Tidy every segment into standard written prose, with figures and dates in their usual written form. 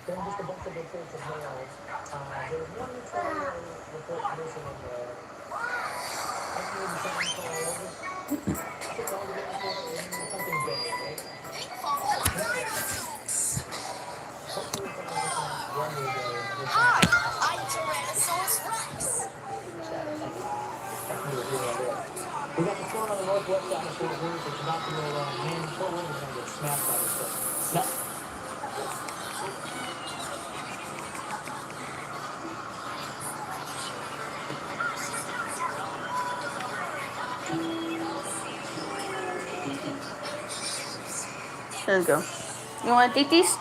then just a bunch of reports of hail. There was one tornado report missing in the, I think maybe something called Chicago and something bay, right? Anyway, hopefully it's not just not one day and this one Hi, is not I'm happening again. Tyrannosaurus Rex. That's neither here nor there. We got the storm on the northwest side of Fort Worth. It's about to roll in. Man, Fort Worth is going to get smashed by this thing. Now, Let's go. You want to take these?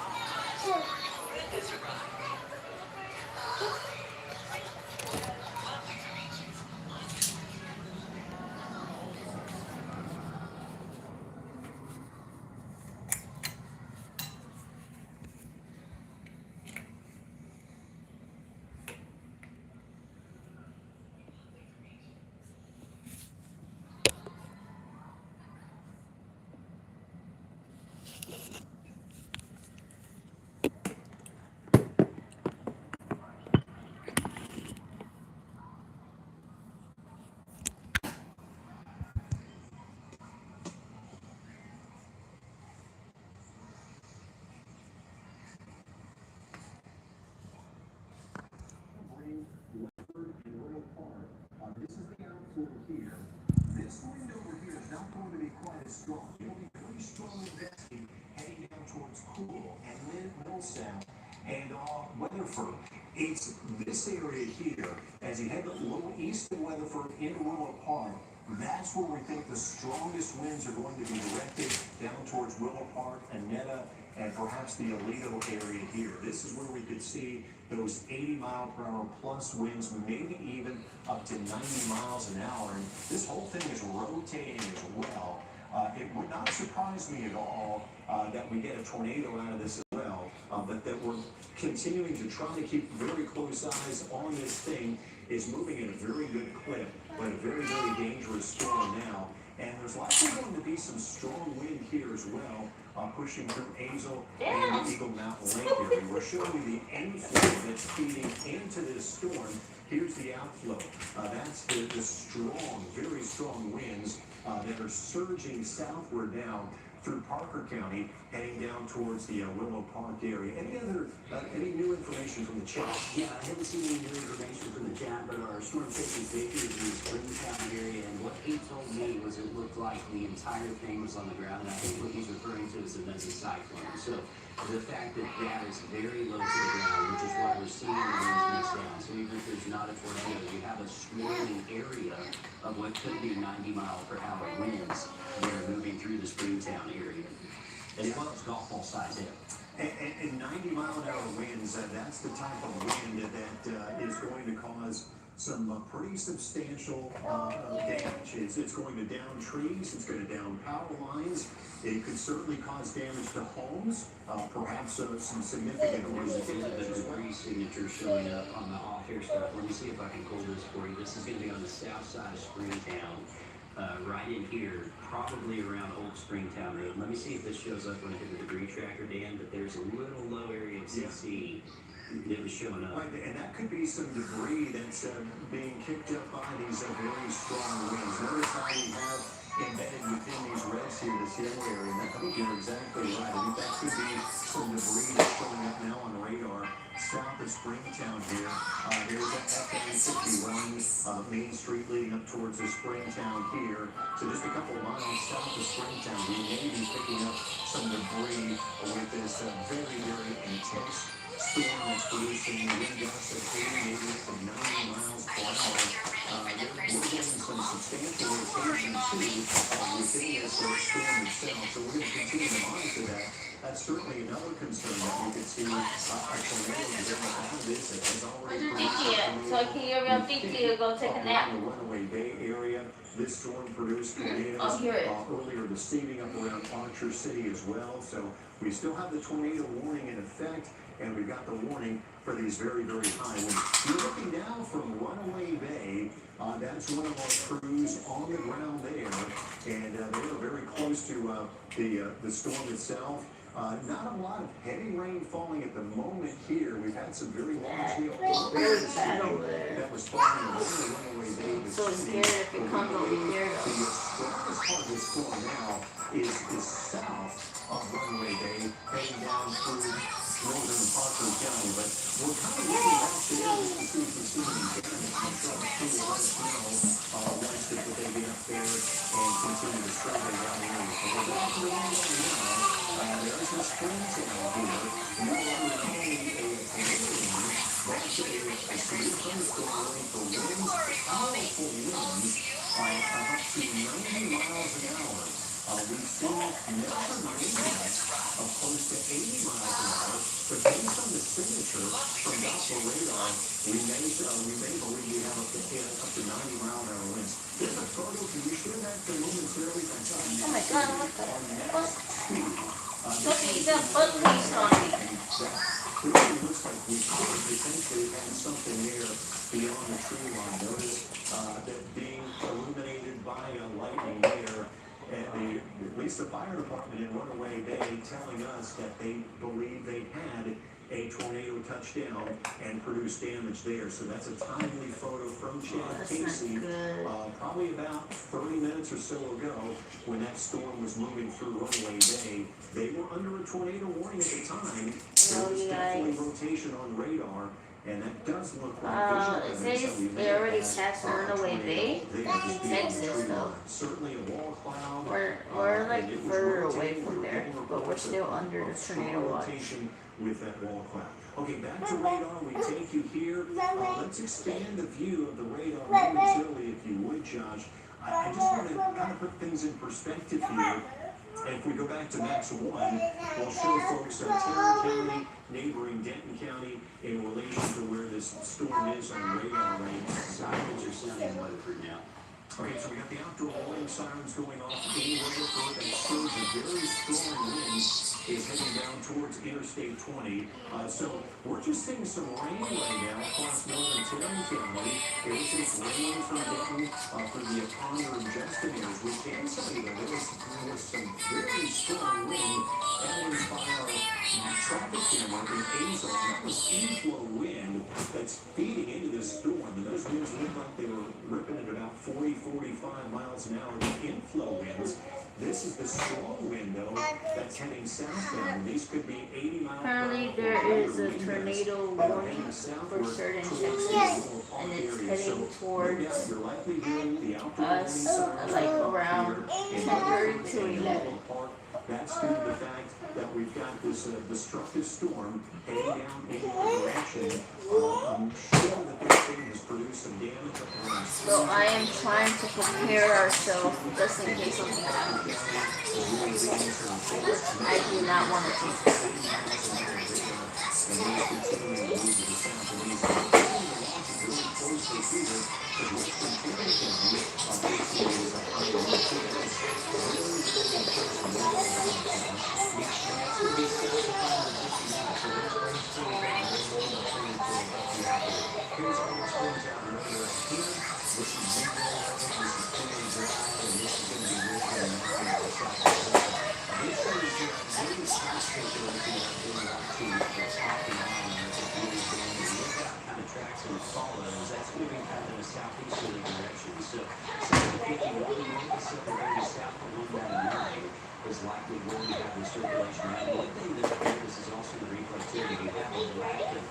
This is the outflow here. This wind over here is not going to be quite as strong. It'll be pretty strongly gusting heading down towards Cool and Millsap and Weatherford. It's this area here as you head a little east of Weatherford into Willow Park. That's where we think the strongest winds are going to be directed down towards Willow Park, Annetta, and perhaps the Aledo area here. This is where we could see those 80-mile-per-hour plus winds, maybe even up to 90 miles an hour. And this whole thing is rotating as well. It would not surprise me at all that we get a tornado out of this as well, but that we're continuing to try to keep very close eyes on this thing. Is moving at a very good clip, but a very, very dangerous storm now. And there's likely going to be some strong wind here as well, pushing through Azle and the Eagle Mountain Lake area. We're showing you the inflow that's feeding into this storm. Here's the outflow. That's the strong, very strong winds that are surging southward now through Parker County, heading down towards the Willow Park area. Any new information from the chat? Yeah, I haven't seen any new information from the chat, but our storm station Baker is in the Springtown area, and what he told me was it looked like the entire thing was on the ground, and I think what he's referring to is a mesocyclone. So the fact that that is very low to the ground, which is why we're seeing the winds mix down. So even if there's not a tornado, you have a swirling area of what could be 90-mile-per-hour winds that are moving through the Springtown area, as well as golf ball size hail. And 90-mile-an-hour winds, that's the type of wind that is going to cause some pretty substantial damage. It's going to down trees, it's going to down power lines. It could certainly cause damage to homes, perhaps some significant There's a bit of a debris signature showing up on the off-air stuff. Let me see if I can pull this for you. This is going to be on the south side of Springtown. Right in here, probably around Old Springtown Road. Let me see if this shows up when I hit the debris tracker, Dan, but there's a little low area of CC that was showing up. Right, and that could be some debris that's being kicked up by these very strong winds. Notice how we have embedded within these reds here, this yellow area, and I think you're exactly right. I think that could be some debris that's showing up now on radar south of Springtown here. There's that FM 51 Main Street leading up towards the Springtown here. So just a couple of miles south of Springtown, we may be picking up some debris with this very, very intense storm that's producing wind gusts of 80, maybe up to 90 miles per hour. We're getting some substantial rotation too within this storm itself. So we're going to continue to monitor that. That's certainly another concern that we could see a tornado develop out of this. It has already produced So can you real Tiki go take a nap? in the Runaway Bay area. This storm produced tornadoes earlier this evening up around Archer City as well. So we still have the tornado warning in effect, and we've got the warning for these very, very high winds. You're looking now from Runaway Bay. That's one of our crews on the ground there, and they are very close to the storm itself. Not a lot of heavy rain falling at the moment here. We've had some very large hail. Really bad over there. That was falling over the runaway day. I'm so scared if it comes over here The though. strongest part of this storm now is south of runaway day, heading down through northern Parker County. But we're kind of looking back there just to see if we're seeing any damage. I'm sure people will let us know once that they get up there and continue to survey down the area. But we're back to the one now. There's this spring channel here. No longer only a tornado, but a severe thunderstorm warning for winds, powerful winds, up to 90 miles an hour. We've seen Nelson winds of close to 80 miles an hour, but based on the signature from Doppler radar, we may believe we have up to 90 mile an hour winds. There's a photo. Can you share that momentarily? Oh my God, what the fuck? That Look, he's got bug paste on me. clearly looks like we could potentially have something there beyond the tree line. Notice that being illuminated by lightning there. And at least the fire department in Runaway Bay telling us that they believe they had a tornado touchdown and produce damage there. So that's a timely photo from Chad Casey, probably about 30 minutes or so ago when that storm was moving through Runaway Bay. They were under a tornado warning at the time. There was definitely rotation on radar. And that does look like it says they already passed Runaway Bay in Texas though. Certainly a wall cloud. We're like further away from there, but we're still under the tornado watch. With that wall cloud. Okay, back to radar. We take you here. Let's expand the view of the radar momentarily, if you would, Josh. I just want to kind of put things in perspective here. And if we go back to Max 1, we'll show folks Tarrant County, neighboring Denton County, in relation to where this storm is on radar rates. Sirens are sounding in Weatherford now. Okay, so we got the outdoor warning sirens going off in Weatherford, and surge of very strong winds is heading down towards Interstate 20. So we're just seeing some rain right now across northern Tarrant County. There's this rain from Denton for the O'Connor and Justin areas. We can say that there was some very strong wind evidenced by our traffic camera in Azle. That was inflow wind that's feeding into this storm. And those winds look like they were ripping at about 40, 45 miles an hour with inflow winds. This is the strong window that's heading southbound. These could be 80 miles per hour. Apparently there is a tornado warning for certain Texas, and it's heading towards us like around 10:30 to 11. That's due to the fact that we've got this destructive storm heading down in your direction. I'm sure that this thing has produced some damage up around. So I am trying to prepare ourselves just in case something happens. I do not want to take this. That's moving kind of in a southeasterly direction. So 750 northern wind, 730 south of 199 is likely where we have the circulation. Now, one thing that this is also the reflectivity. You have a rack of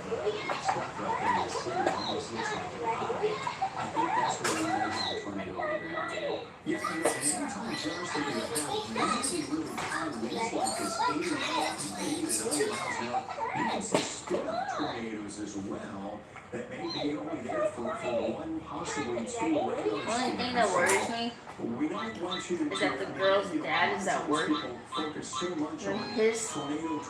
stuff right there in the center. It almost looks like an eye. I think that's where we may have a tornado on the ground. Yeah, and anytime Josh that you have really high winds like this, 80 miles an hour, you can see spin-up tornadoes as well that may be only there for one, possibly two radar. The only thing that worries me We don't want you to is that the girl's dad is at work. Focus so much When on his, tornado.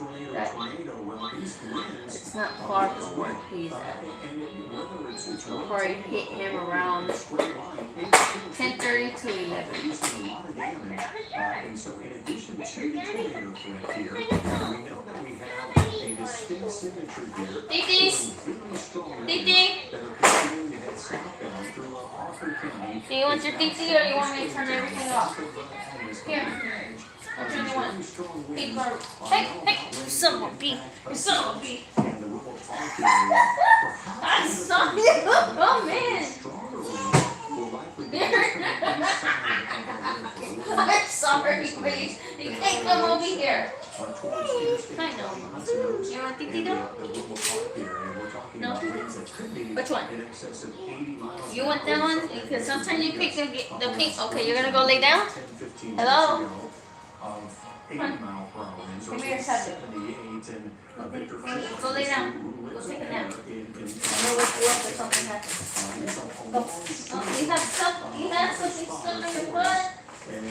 Well, these winds, it's not far from where he's at. whether it's It'll probably hit him around 10:30 to 11. producing a lot of damage. And so in addition to the tornado threat here, we know that we have a distinct signature here. Titis! Really strong winds Titi! that are continuing to head southbound through Harford County. Do you want your titi or do you want me to turn everything off? Here. I'll turn the one. very strong winds. People are, Now hey, about you ready son to of a bee, impact you son of a bee. and the Willow Park area. I Perhaps saw even you. further Oh south, man. stronger winds will likely be just from the east side of our river. I'm sorry, please. You can't come over here. Towards Interstate I know. 20 Hudson Oaks You want and Titi the though? Willow Park area. We're talking No? about winds that could be Which one? in excess of 80 miles. You want that one? Because sometimes you pick the pink. Okay, you're gonna go lay down? 10, 15 Hello? minutes ago of 80 mile per hour winds. Come here, have it. 78 and Victor Go lay down. who Go lives take a up nap. there in I know what's work or something happened. Go. Oh, you have something stuck on your butt? And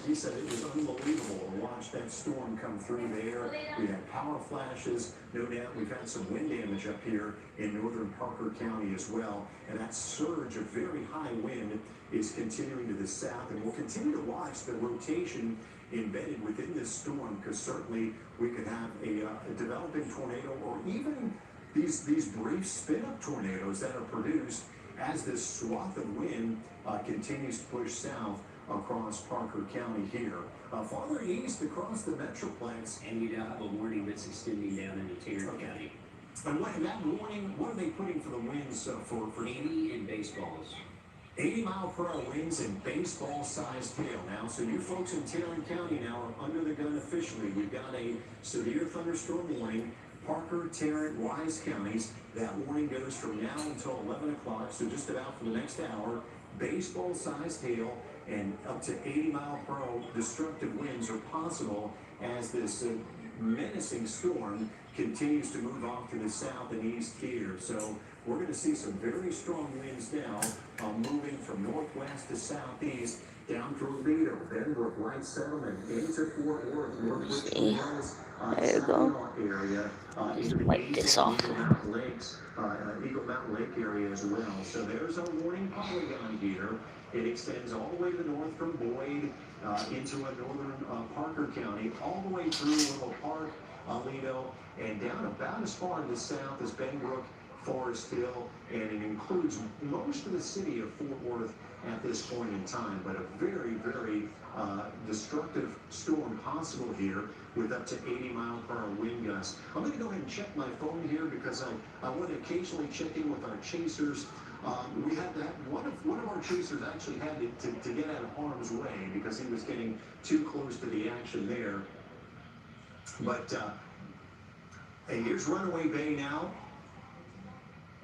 he said it was unbelievable to watch that storm come through there. We had power flashes. No doubt we've had some wind damage up here in northern Parker County as well. And that surge of very high wind is continuing to the south. And we'll continue to watch the rotation embedded within this storm, because certainly we could have a developing tornado, or even these brief spin-up tornadoes that are produced as this swath of wind continues to push south across Parker County here. Farther east across the Metroplex. And you now have a warning that's extending down into Tarrant County. And that warning, what are they putting for the winds for 80 in baseballs. 80 mile per hour winds and baseball sized hail now. So you folks in Tarrant County now are under the gun officially. We've got a severe thunderstorm warning. Parker, Tarrant, Wise counties. That warning goes from now until 11 o'clock, so just about for the next hour. Baseball sized hail and up to 80 mile per hour destructive winds are possible as this menacing storm continues to move off to the south and east here. So we're going to see some very strong winds now, moving from northwest to southeast down through Lido, Benbrook, White Settlement, into Fort Worth, Northwest Wells, There you go. area, into the Wipe this off. Eagle Mountain Lakes, Eagle Mountain Lake area as well. So there's a warning polygon here. It extends all the way to the north from Boyd into a northern Parker County, all the way through Willow Park, Lido, and down about as far to the south as Benbrook, Forest Hill, and it includes most of the city of Fort Worth at this point in time. But a very, very destructive storm possible here with up to 80 mile per hour wind gusts. I'm going to go ahead and check my phone here, because I want to occasionally check in with our chasers. We had that one of our chasers actually had to get out of harm's way because he was getting too close to the action there. But hey, here's Runaway Bay now.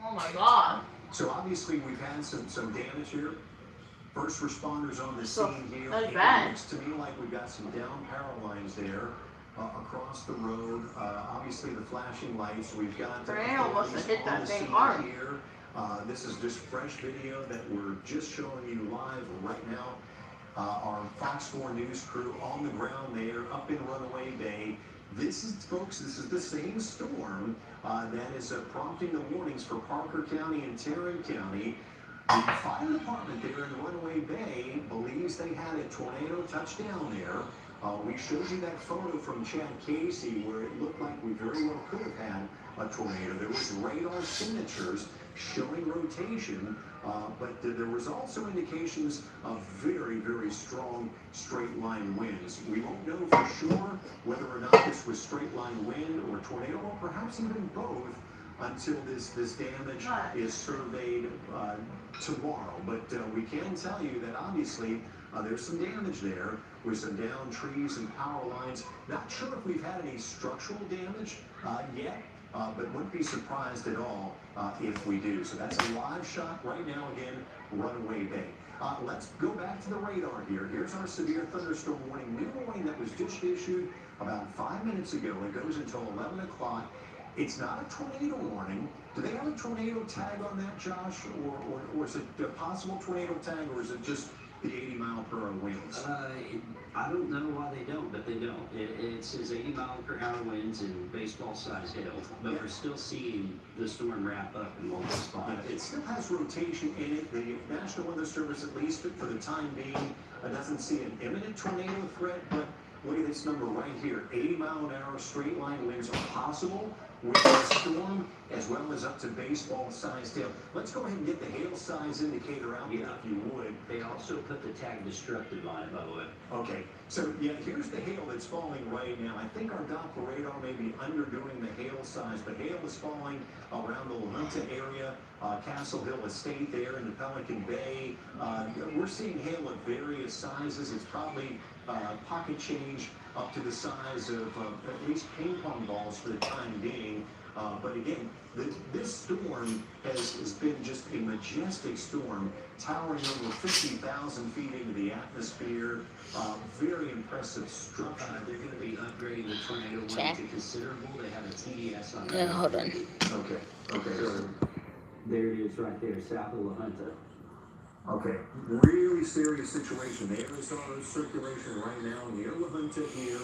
Oh my God. So obviously we've had some damage here. First responders on the So, scene here. that's It bad. looks to me like we've got some down power lines there across the road. Obviously the flashing lights. We've got Tornado must have hit on that the thing scene hard. here. This is just fresh video that we're just showing you live right now. Our Fox 4 News crew on the ground there, up in Runaway Bay. This is, folks, this is the same storm that is prompting the warnings for Parker County and Tarrant County. The fire department there in Runaway Bay believes they had a tornado touchdown there. We showed you that photo from Chad Casey where it looked like we very well could have had a tornado. There was radar signatures showing rotation, but there was also indications of very, very strong straight line winds. We won't know for sure whether or not this was straight line wind or tornado, or perhaps even both, until this damage is surveyed tomorrow. But we can tell you that obviously there's some damage there with some downed trees and power lines. Not sure if we've had any structural damage yet, but wouldn't be surprised at all if we do. So that's a live shot right now, again, Runaway Bay. Let's go back to the radar here. Here's our severe thunderstorm warning. New warning that was just issued about 5 minutes ago. It goes until 11 o'clock. It's not a tornado warning. Do they have a tornado tag on that, Josh? Or is it a possible tornado tag, or is it just the 80 mile per hour winds? I don't know why they don't, but they don't. It says 80 mile per hour winds and baseball size hail, but we're still seeing the storm wrap up in multiple spots. Yeah, it still has rotation in it. The National Weather Service, at least for the time being, doesn't see an imminent tornado threat, but look at this number right here. 80 mile an hour straight line winds are possible with the storm, as well as up to baseball sized hail. Let's go ahead and get the hail size indicator out there, if you would. They also put the tag destructive on it, by the way. Okay, so yeah, here's the hail that's it's falling right now. I think our Doppler radar may be underdoing the hail size, but hail is falling around the La Junta area, Castle Hill Estate there in the Pelican Bay. We're seeing hail of various sizes. It's probably pocket change up to the size of at least ping pong balls for the time being. But again, this storm has been just a majestic storm, towering over 50,000 feet into the atmosphere. Very impressive structure. They're going to be upgrading the tornado warning to considerable. They have a TDS on Yeah, hold on. Okay. So there it is right there, south of La Junta. Okay, really serious situation. The Arizona circulation right now near La Junta here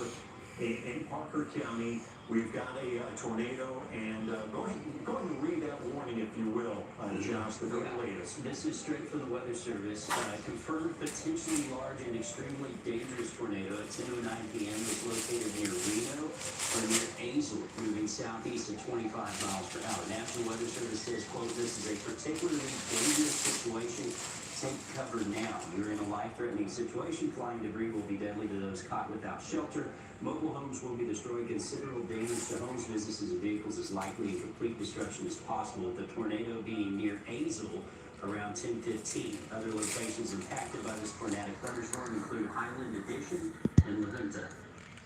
in Parker County. We've got a tornado, and go ahead and read that warning, if you will, Josh, the very latest. This is straight from the Weather Service. Confirmed potentially large and extremely dangerous tornado at 10:09 p.m. is located near Reno or near Azle, moving southeast at 25 miles per hour. National Weather Service says, quote, this is a particularly dangerous situation. Take cover now. You're in a life-threatening situation. Flying debris will be deadly to those caught without shelter. Mobile homes will be destroyed. Considerable damage to homes, businesses, and vehicles is likely, and complete destruction is possible, with the tornado being near Azle around 10:15. Other locations impacted by this tornadic thunderstorm include Highland Addition and La Junta.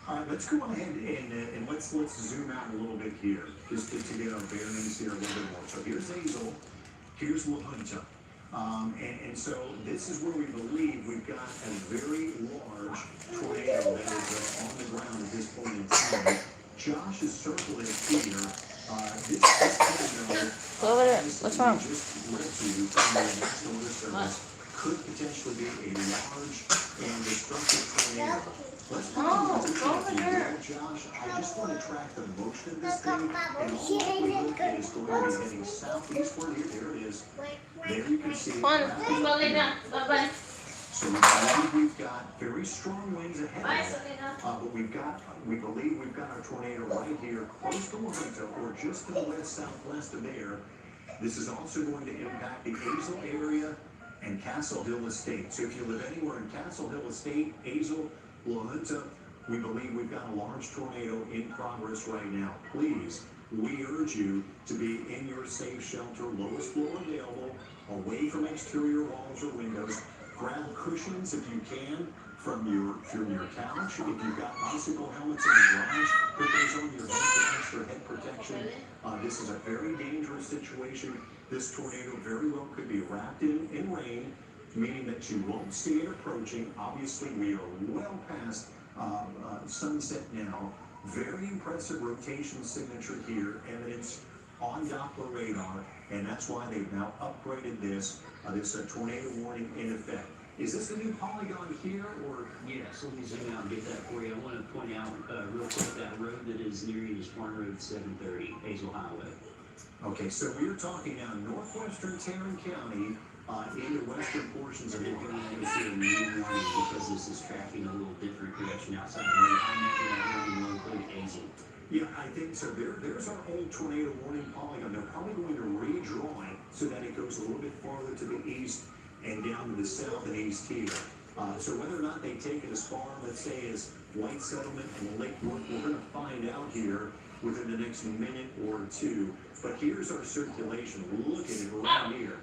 All right, let's go ahead and let's zoom out a little bit here, just to get our bearings here a little bit more. So here's Azle, here's La Junta. And so this is where we believe we've got a very large tornado that is on the ground at this point in time. Josh is circling here. This tornado, What's wrong? just read to you from the National Weather Service, could potentially be a large and destructive tornado. Let's go over here. Josh, I just want to track the motion of this thing, and all likelihood it is going to be heading southeastward here. There it is. There you can see it. Bye-bye. So we believe we've got very strong winds ahead of us, but we believe we've got our tornado right here, close to La Junta, or just to the west-southwest of there. This is also going to impact the Azle area and Castle Hill Estate. So if you live anywhere in Castle Hill Estate, Azle, La Junta, we believe we've got a large tornado in progress right now. Please, we urge you to be in your safe shelter, lowest floor available, away from exterior walls or windows. Grab cushions if you can from your couch. If you've got bicycle helmets in the garage, put those on your head for extra head protection. This is a very dangerous situation. This tornado very well could be wrapped in rain, meaning that you won't see it approaching. Obviously, we are well past sunset now. Very impressive rotation signature here, evidence on Doppler radar, and that's why they've now upgraded this tornado warning in effect. Is this the new polygon here, or? Yes, let me zoom out and get that for you. I want to point out real quick that road that is near you is Farm Road 730, Azle Highway. Okay, so we're talking now northwestern Tarrant County into western portions of And it. then we're going to see a new warning because this is tracking a little different direction outside the lane. I imagine that warning will include Azle. Yeah, I think so. There's our old tornado warning polygon. They're probably going to redraw it so that it goes a little bit farther to the east and down to the south and east here. So whether or not they take it as far, let's say, as White Settlement and Lake Worth, we're going to find out here within the next minute or two. But here's our circulation. Look at it right here.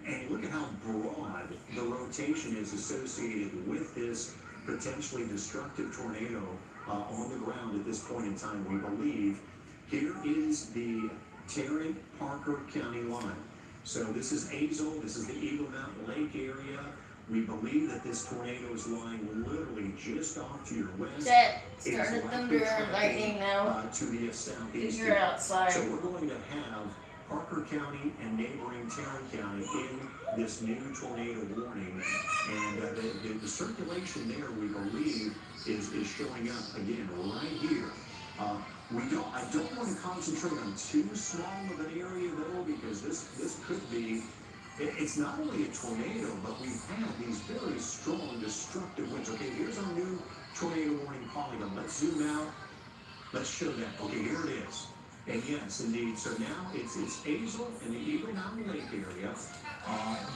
And look at how broad the rotation is associated with this potentially destructive tornado on the ground at this point in time. We believe here is the Tarrant-Parker County line. So this is Azle, this is the Eagle Mountain Lake area. We believe that this tornado is lying literally just off to your west. Dad, It's started likely thunder and tracking, lightning now. to the southeast. Because you're outside. So we're going to have Parker County and neighboring Tarrant County in this new tornado warning, and the circulation there, we believe, is showing up again right here. I don't want to concentrate on too small of an area though, because this could be. It's not only a tornado, but we've had these very strong destructive winds. Okay, here's our new tornado warning polygon. Let's zoom out. Let's show that. Okay, here it is. And yes, indeed. So now it's Azle and the Eagle Mountain Lake area,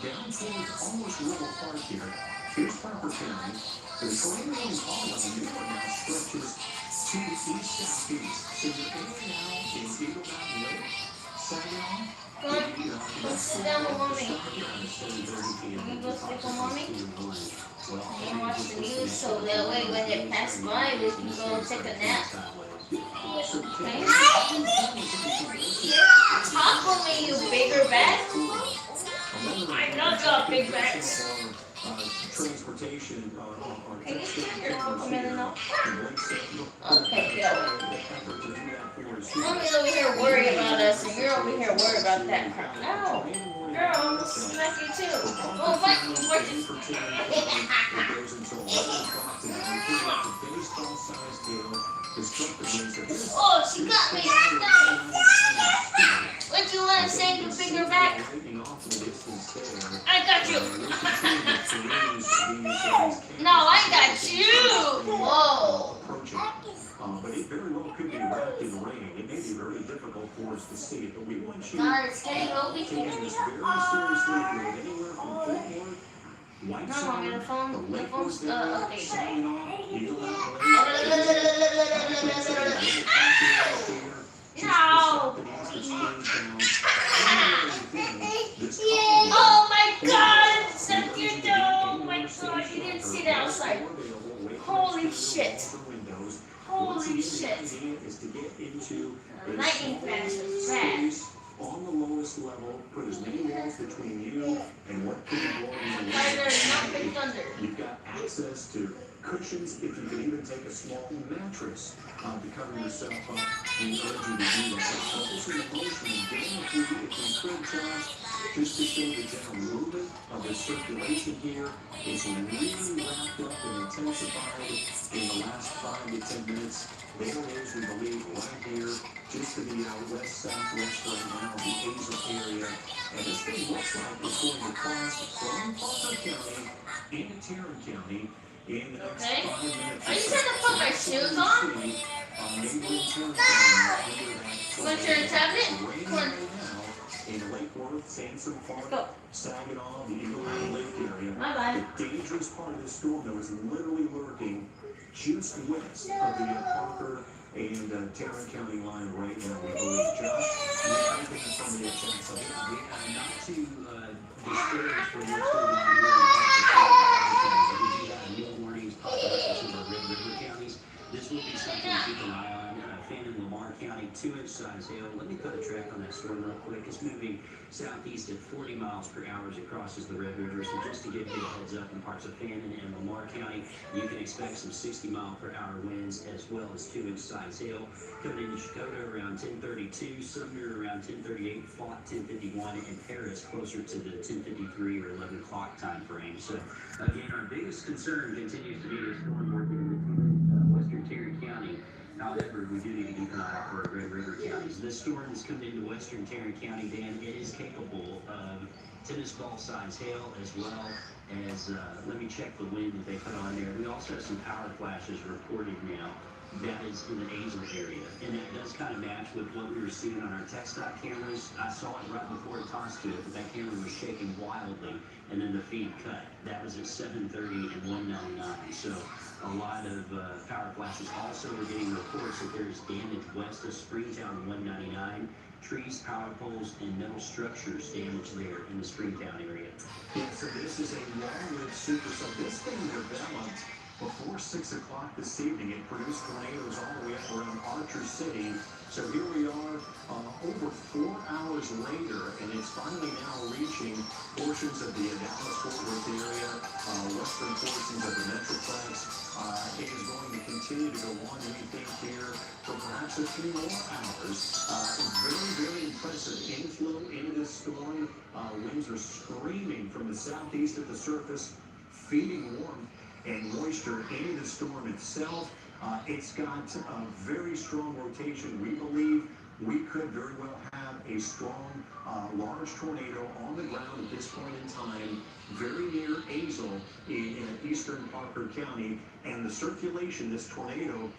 down towards almost Rural Park here. Here's Parker County. The tornado warning polygon now stretches sit down with mommy. Can you go sleep with mommy? Can you watch the news so that way when they pass by, we can go take a nap? Okay? Talk with me, you bigger bat. I know you big bats. Transportation Can you turn your coconut off? Okay, go. Mommy's over here worried about us, and you're over here worried about that crap. No, girl, I'm gonna smack you too. Oh, fight you, fight Oh, she got me. What you want to say, you bigger back? I got you. No, I got you. Whoa. But it very well could be wrapped in rain. It may be very difficult for us to see it, but we want you God, it's getting low. taking this very seriously. If you're anywhere from Fort Worth, White No, Center, the phone, the the Lake phone's Worth area, updated. Saginaw, Eagle Oh my God! Suck your toe! Oh my God! You didn't see that outside. Holy shit! Holy shit! The lightning flash was bad. On the lowest level, put as many walls between you and what could be blowing in Thunder, not big thunder. You've got access to cushions. If you can even take a small mattress to cover yourself up, we encourage you to do that. This is a motion down if we could, Josh, just to show the general movement of the circulation here. It's really wrapped up and intensified in the last 5 to 10 minutes. There is, we believe, right here, just to the west-southwest right now, the Azle area. And this thing looks like it's going to cross from Parker County into Tarrant County in the next 5 minutes. Are you trying to put my shoes on? Want to turn a tablet? Come on. In Lake Worth, Sansom Park, Go. Saginaw, the Eagle Eye Lake area. Bye-bye. The dangerous part of this storm, though, is literally lurking just west of the Parker and Tarrant County line right now, we believe. Josh, anything that's on the chance of it? Not to discourage from what's going on here in Texas, we do have new warnings popping up in some of our Red River counties. This will be something to keep an eye on. Fannin, Lamar County, 2-inch size hail. Let me cut a track on that storm real quick. It's moving southeast at 40 miles per hour as it crosses the Red River. So just to give you a heads up, in parts of Fannin and Lamar County, you can expect some 60-mile-per-hour winds as well as 2-inch size hail. Coming into Dakota around 10:32, Sumner around 10:38, Fought 10:51, and Paris closer to the 10:53 or 11 o'clock time frame. So again, our biggest concern continues to be the storm working in western Tarrant County. However, we do need to keep an eye out for our Red River counties. This storm is coming into western Tarrant County, Dan. It is capable of tennis ball size hail as well as, let me check the wind that they put on there. We also have some power flashes reported now. That is in the Azle area. And that does kind of match with what we were seeing on our TxDOT cameras. I saw it right before it tossed to it, but that camera was shaking wildly, and then the feed cut. That was at 7:30 and 1:99. So a lot of power flashes. Also, we're getting reports that there's damage west of Springtown 199. Trees, power poles, and metal structures damaged there in the Springtown area. Yeah, so this is a long-lived supercell. This thing developed before 6 o'clock this evening. It produced tornadoes all the way up around Archer City. So here we are over 4 hours later, and it's finally now reaching portions of the Dallas-Fort Worth area, western portions of the Metroplex. It is going to continue to go on, we think, here for perhaps a few more hours. Very, very impressive inflow into this storm. Winds are screaming from the southeast at the surface, feeding warmth and moisture into the storm itself. It's got a very strong rotation. We believe we could very well have a strong, large tornado on the ground at this point in time, very near Azle in eastern Parker County. And the circulation, this tornado,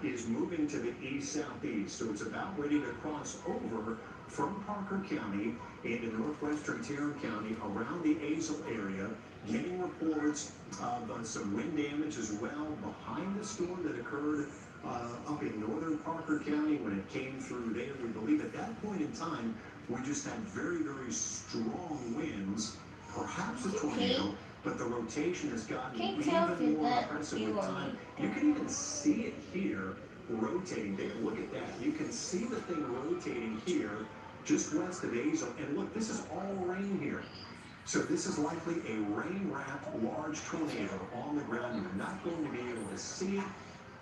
is moving to the east-southeast. So it's about ready to cross over from Parker County into northwestern Tarrant County around the Azle area. Getting reports of some wind damage as well behind the storm that occurred up in northern Parker County when it came through there. We believe at that point in time, We just had very, very strong winds, perhaps a tornado, but the rotation has gotten Can't tell if even more that impressive you with or time. me. You can even see it here rotating. Take a look at that. You can see the thing rotating here just west of Azle. And look, this is all rain here. So this is likely a rain-wrapped large tornado on the ground. You're not going to be able to see it.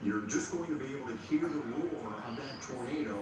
You're just going to be able to hear the roar of that tornado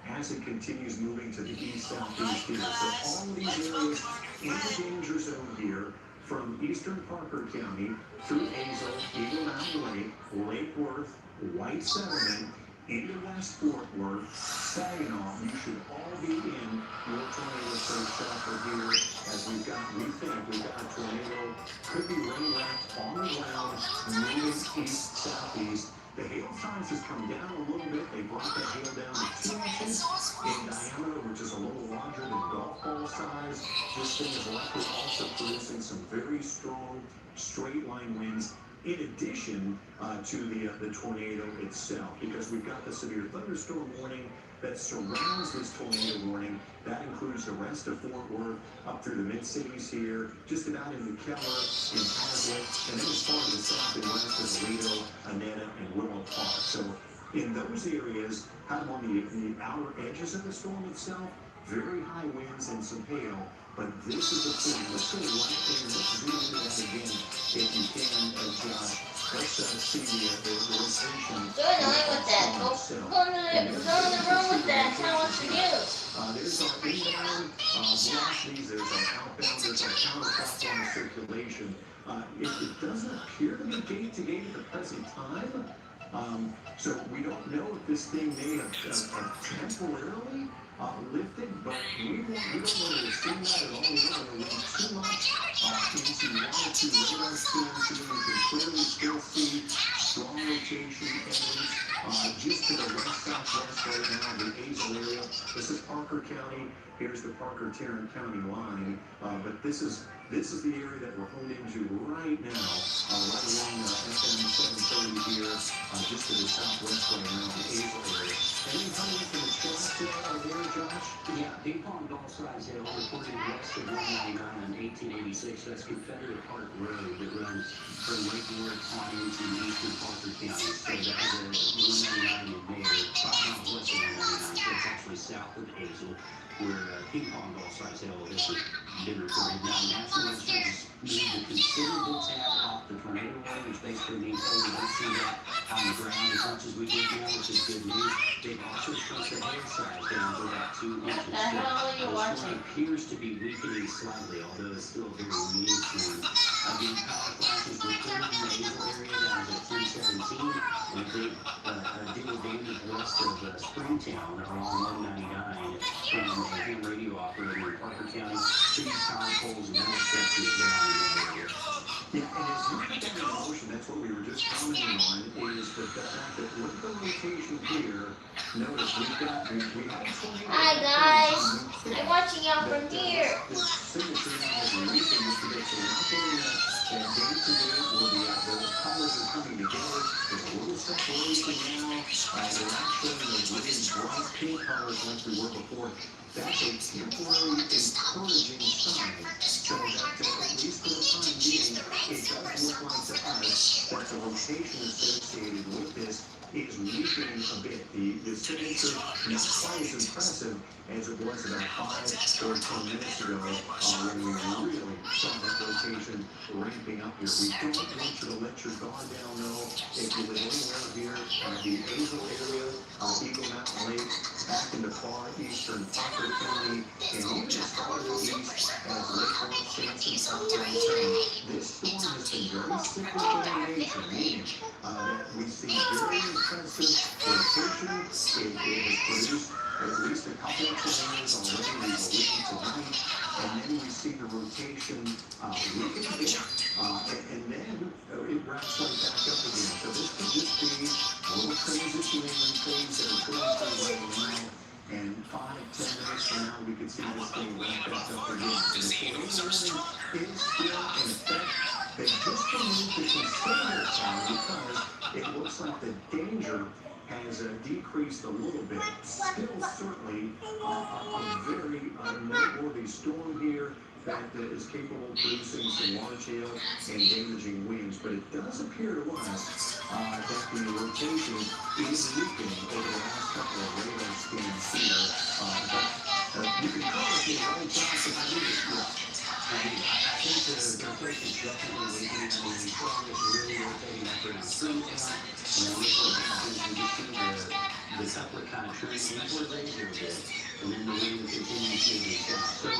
as it continues moving to the east-southeast here. So all of these areas in the danger zone here, from eastern Parker County through Azle, Eagle Mountain Lake, Lake Worth, White Settlement, into West Fort Worth, Saginaw. You should all be in your tornado safe shelter here, as we think we've got a tornado, could be rain-wrapped on the ground, moving east-southeast. The hail size has come down a little bit. They brought that hail down to 2 inches in diameter, which is a little larger than golf ball size. This thing is likely also producing some very strong straight line winds, in addition to the tornado itself, because we've got the severe thunderstorm warning that surrounds this tornado warning. That includes the rest of Fort Worth, up through the mid-cities here, just about into Keller, in Hazlet, and then as far to the south and west as Aledo, Annetta, and Willow Park. So in those areas, kind of on the outer edges of the storm itself, very high winds and some hail. But this is the thing. Let's go right there. Let's zoom into that again, if you can, Josh. Let's see the rotation. So annoying with that. Go in the room with that. Tell us to use. There's our inbound velocities, there's our outbound, there's our counterclockwise circulation. It doesn't appear to be gate to gate at the present time. So we don't know if this thing may have temporarily lifted, but we don't know that it's seen that at all. We don't want to read too much into 1 or 2 radar scans here. We can clearly still see strong rotation evidence just to the west-southwest right now, the Azle area. This is Parker County. Here's the Parker-Tarrant County line. But this is the area that we're honed into right now, right along FM 730 here, just to the southwest right now, the Azle area. Any comments from the chat there, Josh? Yeah, Ping Pong Golf Size Hill reported west of 199 in 1886. That's Confederate Park Road that runs from Lake Worth on into eastern Parker County. So that was a 199 in there, 5 miles west of 199. So it's actually south of Azle, where Ping Pong Golf Size Hill has been reported. Now, National Weather Service moved a considerable tab off the tornado warning, which basically means we don't see that on the ground as much as we did now, which is good news. They've also shrunk the hail size down to about 2 inches. the hell are you The watching? storm appears to be weakening slightly, although it's still very mean. Again, power flashes reported in the Azle area down to 317. And a big deal of damage west of Springtown along 199 from a ham radio operator in Parker County. Trees, power poles, and metal structures down in that area. Yeah, and as you put that in motion, that's what we were just commenting on, is the fact that with the rotation here, notice we have a tornado. Hi guys, I'm watching y'all from here. This signature now has released in this prediction. That day to day will be the colors are coming together. There's a little separation now. They're actually the bright pink colors like we were before. That's a temporary encouraging sign. So that at least for the time being, it does look like to us that the rotation associated with this is weakening a bit. The signature not quite as impressive as it was about 5 or 10 minutes ago when we really saw that rotation ramping up here. We don't want you to let your guard down, though. If you live anywhere here, the Azle area, Eagle Mountain Lake, back in the far eastern Parker County, and even as far east as Lake Worth, Sampson, South Carolina, this storm has been very cyclical in nature, meaning that we see very impressive rotation. It has produced at least a couple of tornadoes already, we believe, tonight. And then we see the rotation weaken a bit, and then it wraps right back up again. So this could just be a little transitionary phase that we're going through right now. And 5 to 10 minutes from now, we could see this thing wrap back up again. So the tornado warning is still in effect. They just removed the considerable power because it looks like the danger has decreased a little bit. Still, certainly, a very noteworthy storm here that is capable of producing some large hail and damaging winds. But it does appear to us that the rotation is weakening over the last couple of radar scans here. You can call it the old Johnson. I think the rotation is definitely weakening. I mean, we saw this really rotating up around Freetown. And then what happens, we just see the coupler kind of turn eastward a bit, and then the wind continues to move south. So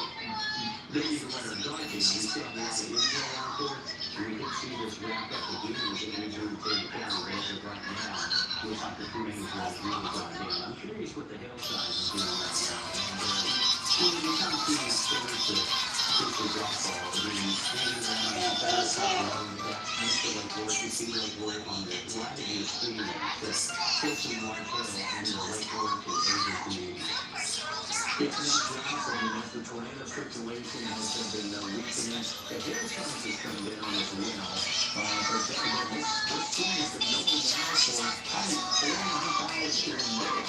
then you can let our guard down. We saw that the inhale out there, and we could see this wrap up again as it moves over to the county. But as of right now, looks like the tornadoes are really gone down. I'm curious what the hail size is doing right now. And you kind of see that start to push the drop ball. I mean, moving around the better side of the east of Lake Worth, you see Lake Worth on the right of your screen. That's pushing large hail into Lake Worth and over communities. It's not drops, I mean, as the tornado circulation has been weakening, the hail size has come down as well. But this storm has been going now for, I think, 4.5 hours here in May.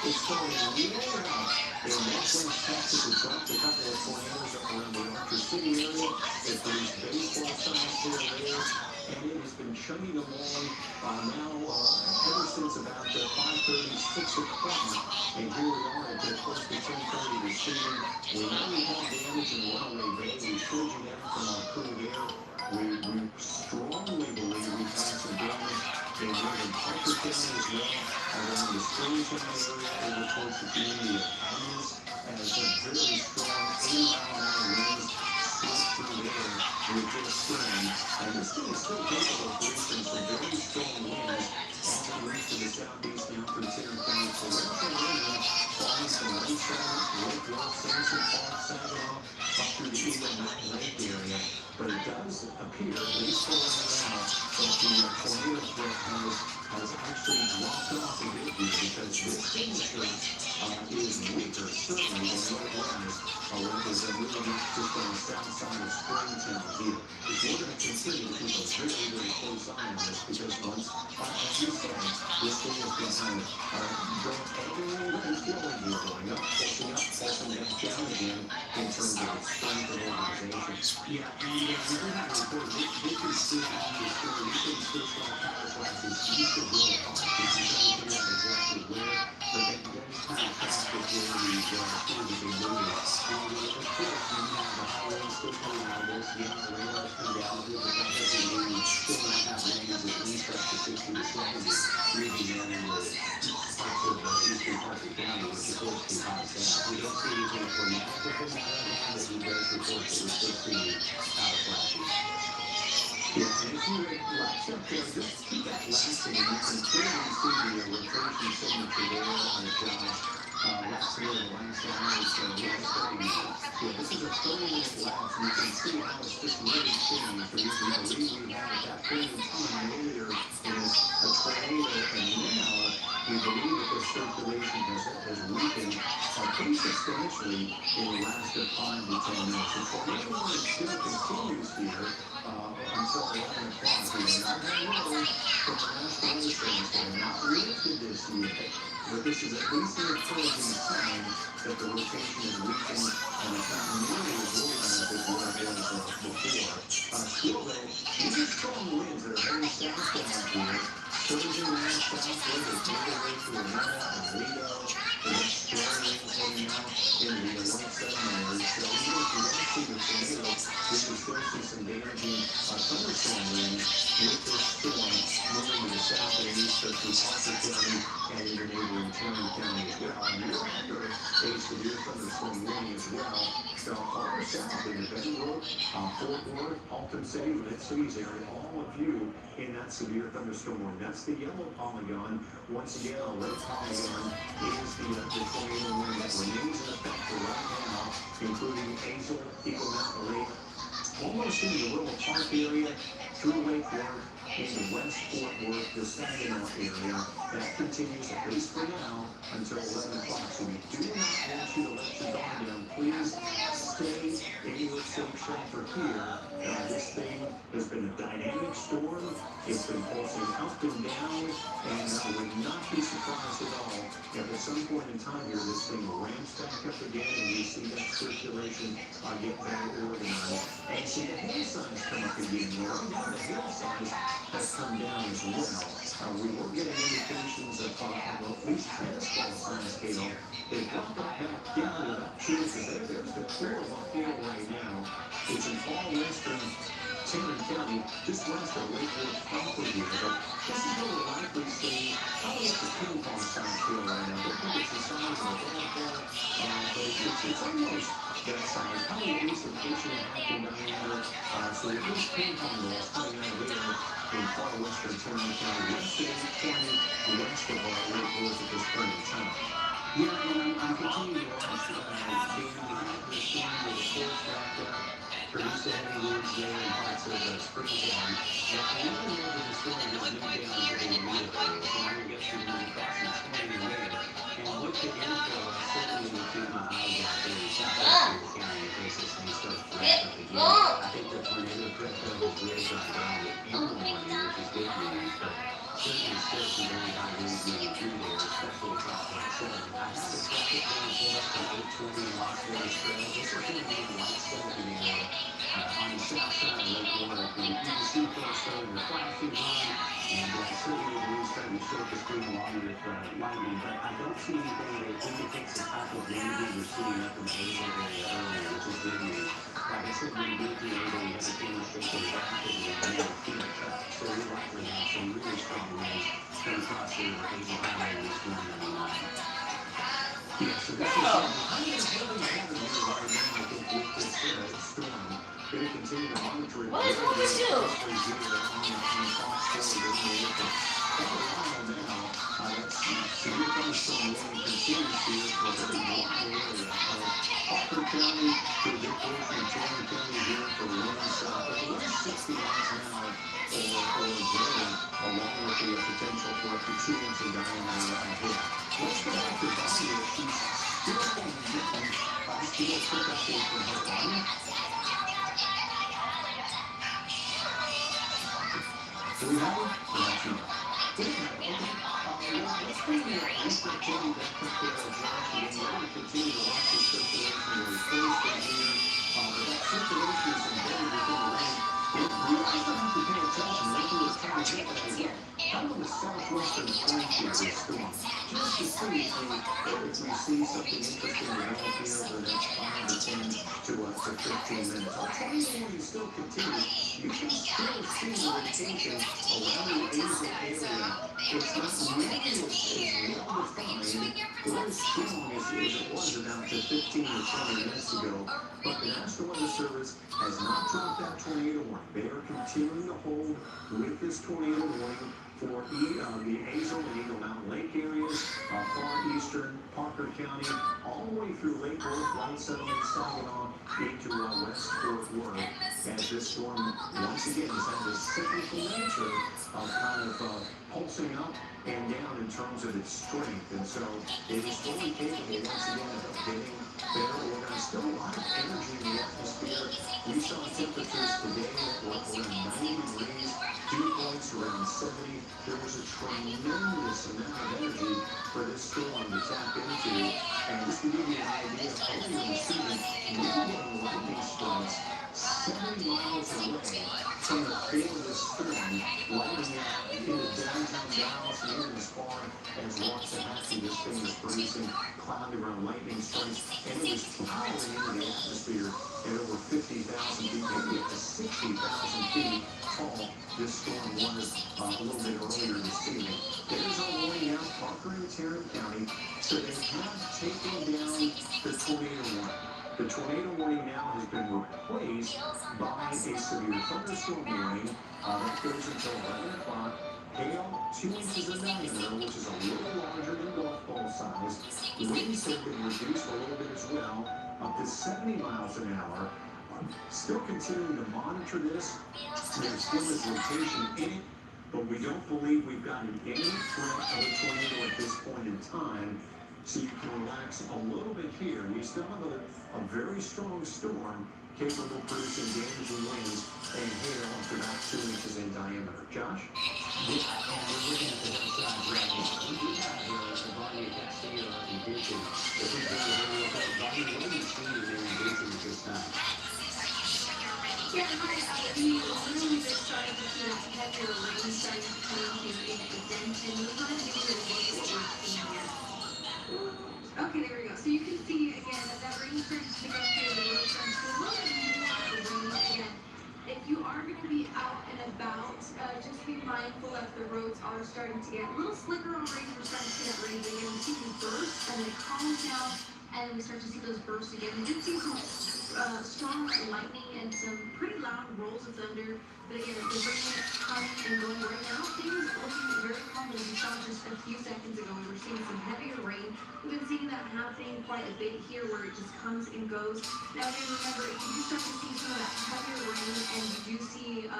It's starting real out in Northwest Texas. It's dropped a couple of tornadoes up around the Archer City area. It produced baseball signs here and there. And it has been chugging along now ever since about 5:30, 6 o'clock. And here we are at close to 10:30 this evening. We know we have damage in Runaway Bay. We showed you that from our crew there. We strongly believe we've had some damage in northern Parker County as well, around the Springtown area, over towards the community of Adams, as a very strong 80-mile-an-hour winds swept through there with this storm. And this thing is still capable of producing some very strong winds as it moves to the southeast now through Tarrant County. So right there, falling from Lakeside, Lake Worth, Samson Park, Saginaw, up through the Eagle Mountain Lake area. But it does appear, at least for right now, that the tornado threat has actually dropped off a bit here, because this signature is weaker, certainly, than what it was when it was moving up just on the south side of Springtown here. If we're going to continue to keep a very, very close eye on this, because once, as you said, this thing has been kind of going everywhere it's going here, going up, pulsing back down again in terms of its strength and organization. Yeah, and we do have a report. This is still on the story. These things still saw power flashes east of Little Park. This is trying to figure out exactly where, but that is kind of track with where these storms have been moving. And of course, we have the high winds still coming out of this. Yeah, the rainbows come down a bit, but that doesn't mean we still not have winds at least up to 60 to 70, moving down in the parts of eastern Parker County, which of course can cause that. We don't see anything dramatic from that right now, but we does report that we're still seeing power flashes. Yeah, and if you lapse up there, just keep that lapsing, and you can clearly see the rotation signature there on the Josh. Last year, the last hour, so we're starting now. Yeah, this is a 30-minute lapse, and you can see how it's just really changed. We believe we had at that point in time earlier is a tornado, and now we believe that the circulation has weakened pretty substantially in the last 5 to 10 minutes. The tornado warning still continues here until 11 o'clock. We are not having low from the National Weather Service. They have not lifted this yet, but this is at least an encouraging sign that the rotation is weakening and it's not nearly as organized as what it was before. Still, though, these are strong winds that are very southbound here. Surging around southward, they take away to Atlanta and Lido. They get strong winds heading out in the 1-7 areas. So even if you don't see the tornado, you can still see some damaging thunderstorm winds with this storm moving to the south and east of Parker County and in your neighboring Tarrant County as well. And you're under a severe thunderstorm warning as well. So far south in the Bentonville, Fort Worth, Alton City, Mid-Cities area, all of you in that severe thunderstorm warning. That's the yellow polygon. Once again, a red polygon is the tornado warning that remains in effect for right now, including Hazel, Eagle Mountain Lake, almost in the Little Park area, through Lake Worth, in the West Fort Worth, the Saginaw area. That continues at least for now until 11 o'clock. So we do not want you to let your guard down. Please stay in your safe shelter here. This thing has been a dynamic storm. It's been pulsing up and down, and I would not be surprised at all if at some point in time here this thing ramps back up again and we see that circulation get very organized. And see the hail size come up again. Right now the hail size has come down as well. We were getting indications of at least tennis ball size hail. They dropped that back down to about 2 inches. There's the core of a hail right now. It's in all western Tarrant County, just west of Lake Worth proper here. But this is where we'll likely see probably up to ping pong size hail right now. Don't think it's the size of a baseball, but it's almost that size. Probably at least an inch and a half in diameter. So at least ping pong balls coming out of there in far western Tarrant County, west of 820, west of Lake Worth at this point in time. Yeah, and I'm continuing to watch Dan. We had this storm with the force wrapped up, produced the heavy winds there in parts of Springtown. And even though the storm was no damage to the immediate area, so I guess we're going to cross the storm there. And with the infill, I certainly would keep my eyes out there in southwestern county in case this thing starts to ramp up again. I think the tornado threat level is really going down in the morning, which is good news, but certainly still some very high winds moving through there, especially across Route 7. I have a traffic going for us from 820 and Las Vegas Trail. This is going to be the White 70 area on the south side of Lake Worth. And you can see folks throwing their flashes on, and certainly the winds starting to show up the screen along with lightning. But I don't see anything that indicates the type of damages we're seeing up in the Hazel area earlier, which is good news. Like I said, when you go through Hazel, you have the camera showing rapidly and then feet up. So we likely have some really strong winds coming across the Hazel Highway this morning. Yeah, so this is I'm going to tell you right now, I think with this storm, going to continue to monitor it. What is wrong with you? Severe thunderstorm warning continues here for a very wide area of Parker County to a big portion of Tarrant County here for winds at least 60 miles an hour or greater, along with the potential for up to 2 inches of diameter right here. Let's go back to Bonnie. She's still going to get them. Still a quick update from her, Bonnie. Do we have one? Let's see. Let's bring the ice activity back up there, Josh, and we're going to continue to watch this circulation very closely here. That circulation is embedded within the rain. We also have to pay attention. Maybe it's kind of hit kind of the southwestern flank here this storm. Just to see if we see something interesting develop here over the next 5 to 10 to 15 minutes. I'll tell you when you still continue, you can still see the rotation around the Hazel area. It's not nearly as well defined or as strong as it was about 15 or 20 minutes ago. But the National Weather Service has not dropped that tornado warning. They are continuing to hold with this tornado warning for the Hazel and Eagle Mountain Lake areas, far eastern Parker County, all the way through Lake Worth, White Settlement, Saginaw, into West Fort Worth. As this storm, once again, has had this cyclical nature of kind of pulsing up and down in terms of its strength. And so it is fully capable, once again, of getting better organized. Still a lot of energy in the atmosphere. We saw temperatures today that were around 90 degrees, dew points around 70. There was a tremendous amount of energy for this storm to tap into. And just to give you an idea, earlier in the season, we were getting lightning strikes 70 miles away from the field of this storm, lighting up into downtown Dallas, and even as far as Waxahachie. This thing was producing cloud around lightning strikes, and it was plowing into the atmosphere at over 50,000 feet, maybe up to 60,000 feet tall. This storm was a little bit earlier this evening. There's a warning out, Parker and Tarrant County, so they have taken down the tornado warning. The tornado warning now has been replaced by a severe thunderstorm warning. That goes until 11 o'clock. Hail 2 inches in diameter, which is a little larger than golf ball size. Winds have been reduced a little bit as well, up to 70 miles an hour. Still continuing to monitor this. There's still this rotation in it. but we don't believe we've gotten any threat of a tornado at this point in time. So you can relax a little bit here. We still have a very strong storm capable of producing damaging winds and hail up to about 2 inches in diameter. Josh? Yeah, and we're looking at the hillsides right now. We do have Vanya Castillo up in Denton. If we go to her real quick, Vanya, what are you seeing there in Denton at this time? Yeah, hi. We really just started to see that heavier rain starting to come here in Denton. We're going to give you a look at what we're seeing here. Okay, there we go. So you can see again that rain starting to pick up here. The road starting to a little bit more rain again. If you are going to be out and about, just be mindful that the roads are starting to get a little slicker on rain. We're starting to see that rain again. We see these bursts and then it calms down and then we start to see those bursts again. We did see some strong lightning and some pretty loud rolls of thunder. But again, the rain is coming and going right now. Things are looking very calm as we saw just a few seconds ago. We were seeing some heavier rain. We've been seeing that happening quite a bit here where it just comes and goes. Now again, remember, if you do start to see some of that heavier rain and you do see,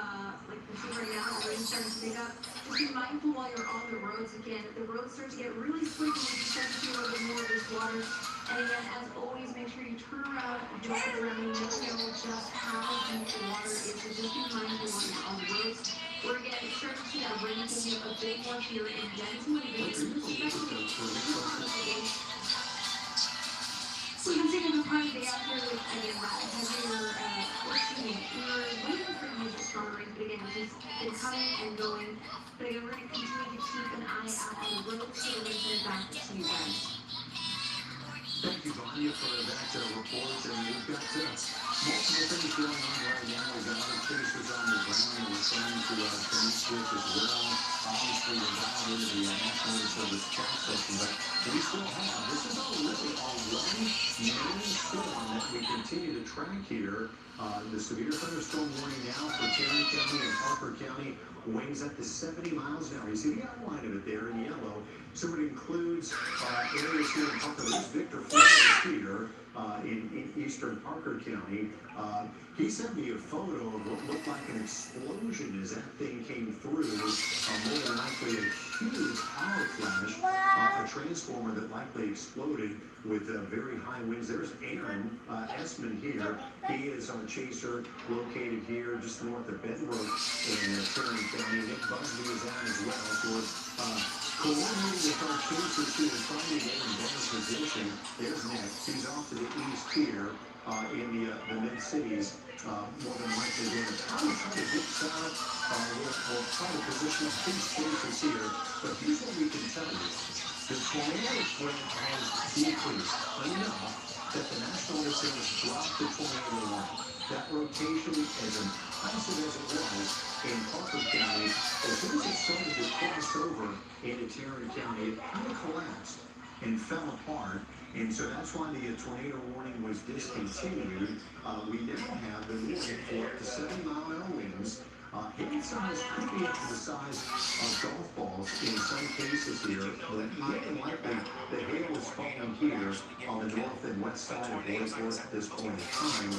like we see right now, the rain starting to pick up, just be mindful while you're on the roads. Again, if the roads start to get really slick and you start to see a little bit more of this water. And again, as always, make sure you turn around, don't look around, you never know just how deep the water is. So just be mindful while you're on the roads. We're again starting to see that rain picking up a bit more here in Denton. We've been especially we've been taking the part of the day out here with again that heavier we were waiting for you to start rain, but again it's been coming and going. But again, we're gonna continue to keep an eye out on the roads so we're gonna turn it back to you guys. Thank you, Vanya, for that report. And we've got multiple things going on right now. We've got other chasers on the ground that we're trying to connect with as well. Obviously, we're down into the National Weather Service chat session, but we still have, this is already main storm that we continue to track here. The severe thunderstorm warning now for Tarrant County and Harper County. Winds up to 70 miles an hour. You see the outline of it there in yellow. So it includes areas here in Parker. There's Victor Flores here in eastern Parker County. He sent me a photo of what looked like an explosion as that thing came through. More than likely a huge power flash, a transformer that likely exploded with very high winds. There's Aaron Esmond here. He is on a chaser located here just north of Benbrook in Tarrant County. Nick Busby is out as well. So we're coordinating with our chasers here and trying to get in better position. There's Nick. He's off to the east here in the mid-cities. More than likely going to try to get south. We'll try to position up these chasers here. But here's what we can tell you. The tornado threat has decreased enough that the National Weather Service dropped the tornado warning. That rotation, as impressive as it was in Parker County, as soon as it started to cross over into Tarrant County, it kind of collapsed and fell apart. And so that's why the tornado warning was discontinued. We now have the warning for up to 70-mile-an-hour winds. Hail size could be up to the size of golf balls in some cases here, but more than likely the hail is falling here on the north and west side of Lake Worth at this point in time.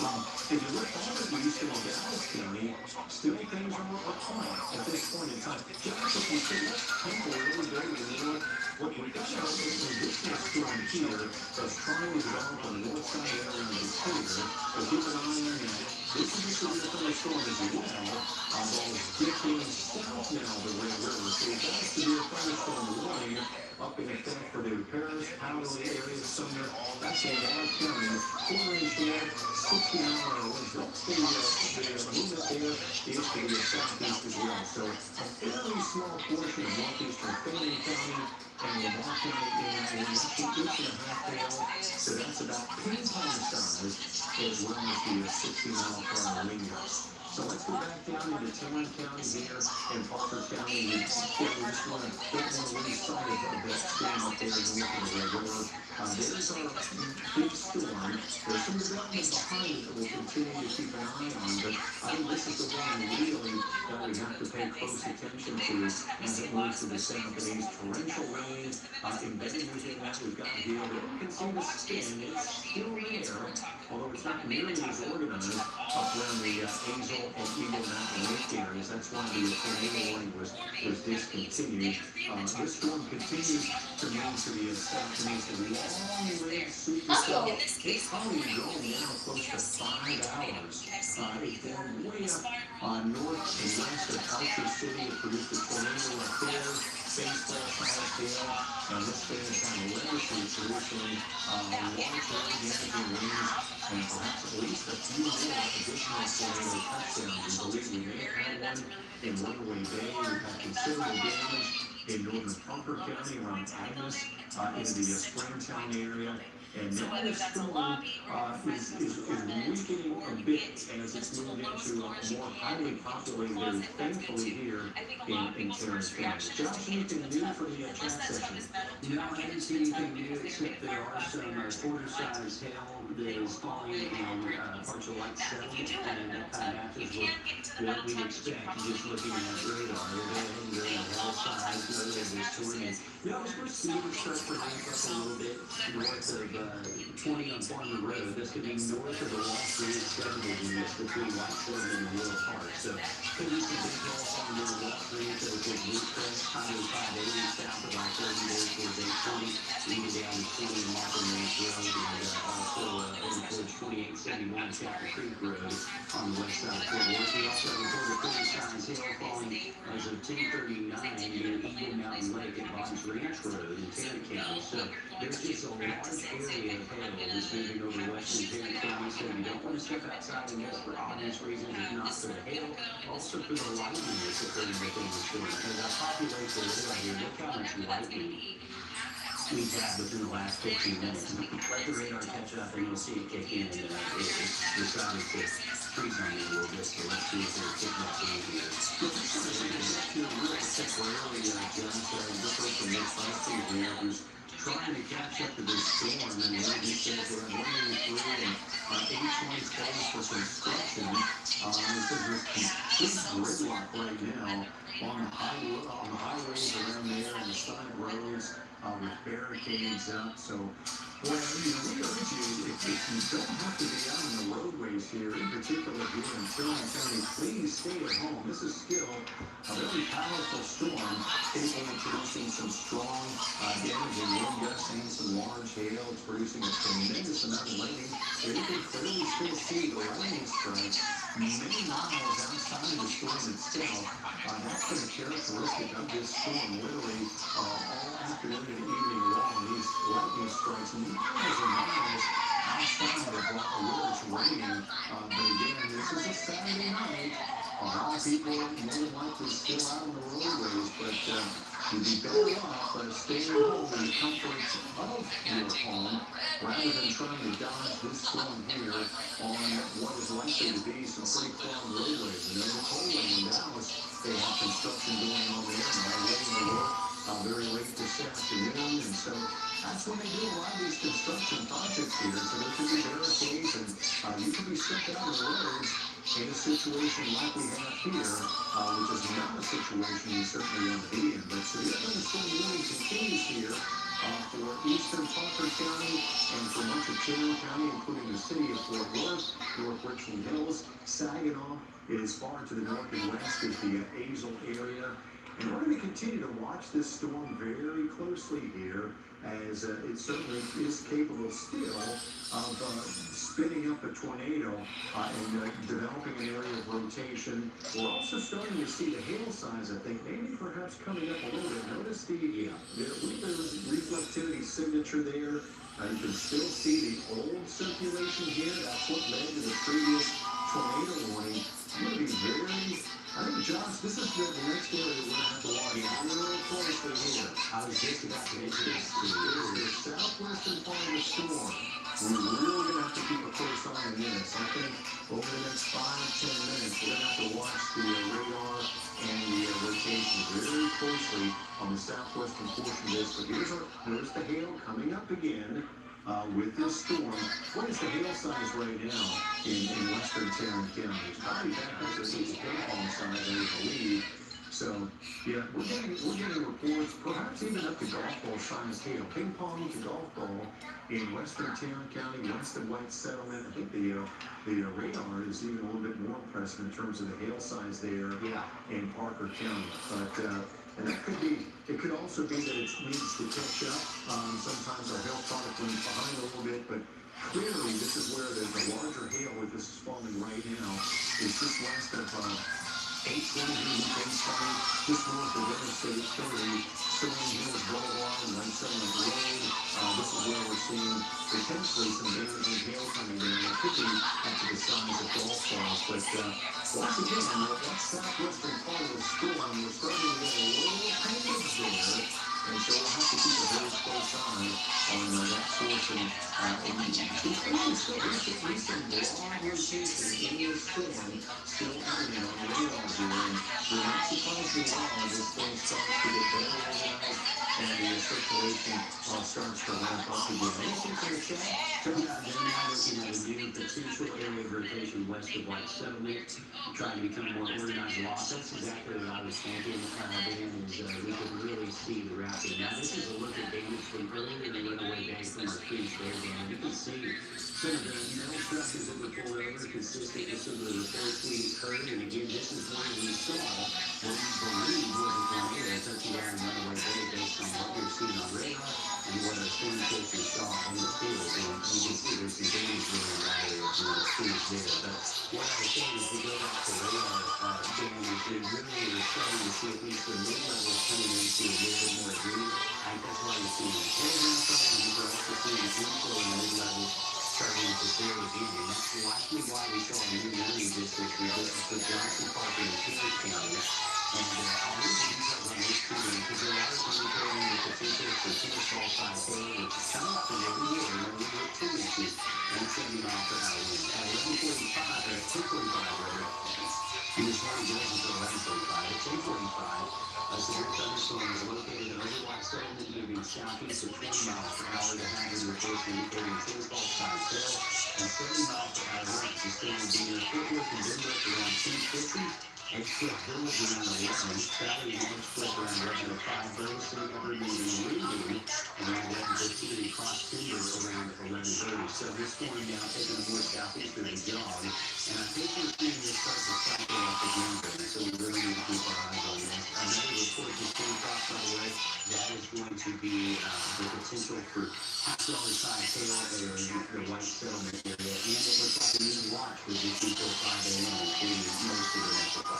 If you look back at the eastern Dallas County, still things are quiet at this point in time. Just if you say, let's temporarily go to the north, what we've got now is an additional storm here that's trying to develop on the north side of around Decatur. So keep an eye on that. This is a severe thunderstorm as well. That is dipping south now the Red River. So we've got a severe thunderstorm warning up in effect for the Paris, Powderly area, Sumner. That's in Ward County. 4-inch wind, 60-mile-an-hour winds. That's the movement there is to the southeast as well. So a fairly small portion of northeastern Fannin County and Lamar County in less than 2.5 hail. So that's about pin palm size as well as the 60-mile-per-hour wind gusts. So let's go back down into Tarrant County here and Parker County. We just want to lose sight of that storm up there north of the Red River. There's our big storm. There's some development behind it that we'll continue to keep an eye on, but I think this is the one really that we have to pay close attention to as it moves to the south and east. Torrential rain embedded within that, we've got hail. There you can see the spin. It's still there, although it's not nearly as organized up around the Hazel and Eagle Mountain Lake areas. That's why the tornado warning was discontinued. This storm continues to move to the south, to means the long-range supercell. It's probably going now close to 5 hours. It's going way up north and west of Archer City. It produced a tornado up there. Baseball size hail. Now this thing is kind of legacy traditionally. Long-term damaging winds and perhaps at least a few more additional tornado touchdowns. We believe we may have had one in Runaway Bay. We've had considerable damage in northern Parker County around Agnes, into the Springtown area. And now this storm is weakening a bit as it's moved into a more highly populated area, thankfully here in Terrence County. Josh, anything new from the chat session? No, I didn't see anything new except there are some quarter-size hail that is falling in parts of White Settlement, and that kind of matches with what we expect just looking at radar. They're in hail size, no, they're just touring. No, it's supposed to be start to ramp up a little bit north of 20 on Farmer Road. This could be north of the Wall Street subdivision that's between White Settlement and Willow Park. So could be some big hail falling near Wall Street, so it could move crest, Highway 580 south of I-30 there towards 820, leading down to 20 and Markham Ranch Road, and also over towards 2871 Chapel Creek Road on the west side of Fort Worth. We also have reported pretty size hail falling as of 10:39 near Eagle Mountain Lake at Bonds Ranch Road in Tarrant County. So there's just a large area of hail that's moving over western Tarrant County. So you don't want to step outside in this for obvious reasons, if not for the hail, also for the lightning that's occurring within the storm. As I populate the radar here, look how much lightning we've had within the last 15 minutes. Let the radar catch up and you'll see it kick in, and it's decided to freeze on you a little bit, so let's see if they're kicking up in here. Look, this is a real temporarily, John, so this was from Nick Feisty here, who's trying to catch up to this storm, and the energy says we're running through, and 820 calls for construction. It says there's complete gridlock right now on the highways around there and the side roads with barricades up. So, well, we urge you, if you don't have to be out on the roadways here, in particular here in Tarrant County, please stay at home. This is still a very powerful storm, capable of producing some strong damage and wind gusts and some large hail. It's producing a tremendous amount of lightning. And you can clearly still see the lightning strikes many miles outside of the storm itself. That's been a characteristic of this storm, literally all afternoon and evening long. These lightning strikes miles and miles outside of where it's raining. But again, this is a Saturday night. A lot of people are more than likely still out on the roadways, but you'd be better off staying at home in the comforts of your home rather than trying to dodge this storm here on what is likely to be some pretty clogged roadways. And then Nicole in Dallas, they have construction going on there, and they're waiting to work very late this afternoon, and so that's when they do a lot of these construction projects here. So there could be barricades, and you could be stuck out on the roads in a situation like we have here, which is not a situation you certainly want to be in. But so the Atlanta storm warning continues here for eastern Parker County and for much of Tarrant County, including the city of Fort Worth, North Richland Hills, Saginaw. As far to the north and west is the Azle area. And we're going to continue to watch this storm very closely here, as it certainly is capable still of spinning up a tornado and developing an area of rotation. We're also starting to see the hail size, I think, maybe perhaps coming up a little bit. Notice the reflectivity signature there. You can still see the old circulation here. That's what led to the previous tornado warning. I'm going to be very... I think, Josh, this is the next area we're going to have to watch real closely here. I was just about to mention this. The southwestern part of the storm. We're really going to have to keep a close eye on this. I think over the next 5-10 minutes, we're going to have to watch the radar and the rotation very closely on the southwestern portion of this. But here's the hail coming up again. With this storm, what is the hail size right now in western Tarrant County? It's probably back up to at least 10-palm size, I believe. So, yeah, we're getting reports, perhaps even up to golf ball size hail. Ping pong to golf ball in western Tarrant County, west of White Settlement. I think the radar is even a little bit more impressive in terms of the hail size there Yeah. in Parker County. But, and that could be, it could also be that it needs to catch up. Sometimes our hail product runs behind a little bit, but clearly this is where the larger hail, if this is falling right now, is just west of 820 East County, just north of Interstate 30, Sterling Hills Boulevard, and White Settlement Road. This is where we're seeing potentially some damaging hail coming in. It could be up to the size of golf balls, but once again, that southwestern part of the storm, we're starting to get a little change there. And so we'll have to keep a very close eye on that portion. There's still recent broad rotation in this storm still evident on the radar here. And we're not surprised at all this thing starts to get better organized and the circulation starts to ramp up again. Anything for the chat? They're now looking at a new potential area of rotation west of White Settlement, trying to become more organized loss. That's exactly what I was thinking, Dan, is we could really see the rapid. Now, this is a look at damage from earlier in the runaway day from our crews there, Dan. You can see some of the metal structures that were pulled over, consistent with some of the reports we heard. And again, this is where we saw what we believe was a tornado touching down in runaway day based on what we're seeing on radar and what our storm chasers saw on the field. And you can see there's some damage going in that area from the crews there. But what I was saying is we go back to radar damage, we really are starting to see at least the mid-levels coming into a little bit more green. I think that's why you're seeing the paragraph up, and we're also seeing the inflow in the mid-levels starting to build again. And that's likely why we saw a new learning district for Johnson Park and Pierce County. And I'll read the details on this too, because there are some reporting the potential for Kennesaw side hail, which is coming up in every year, and we get 2 inches and 70 miles per hour wind. At 11:45 or at 10:45 rather, and this morning goes until 11:45. At 10:45, a severe thunderstorm is located in over White Settlement, moving southeast at 20 miles per hour. The hazard report indicating Kennesaw side hail and 70 miles per hour winds. The storm will be near Fort Worth and Denver around 2:50. Extra Village around 11, Valley and Edgefoot around 11:05, Burleson, Evergreen, and Ringgold around 11:15, and Cross Timber around 11:30. So this storm now taking a more southeasterly jog, and I think we're seeing this start to cycle up again, so we really need to keep our eyes on this. Another report just came across, by the way, that is going to be the potential for $2 size hail there in the White Settlement area, and it looks like a new watch for this until 5 a.m., including most of the metroplex.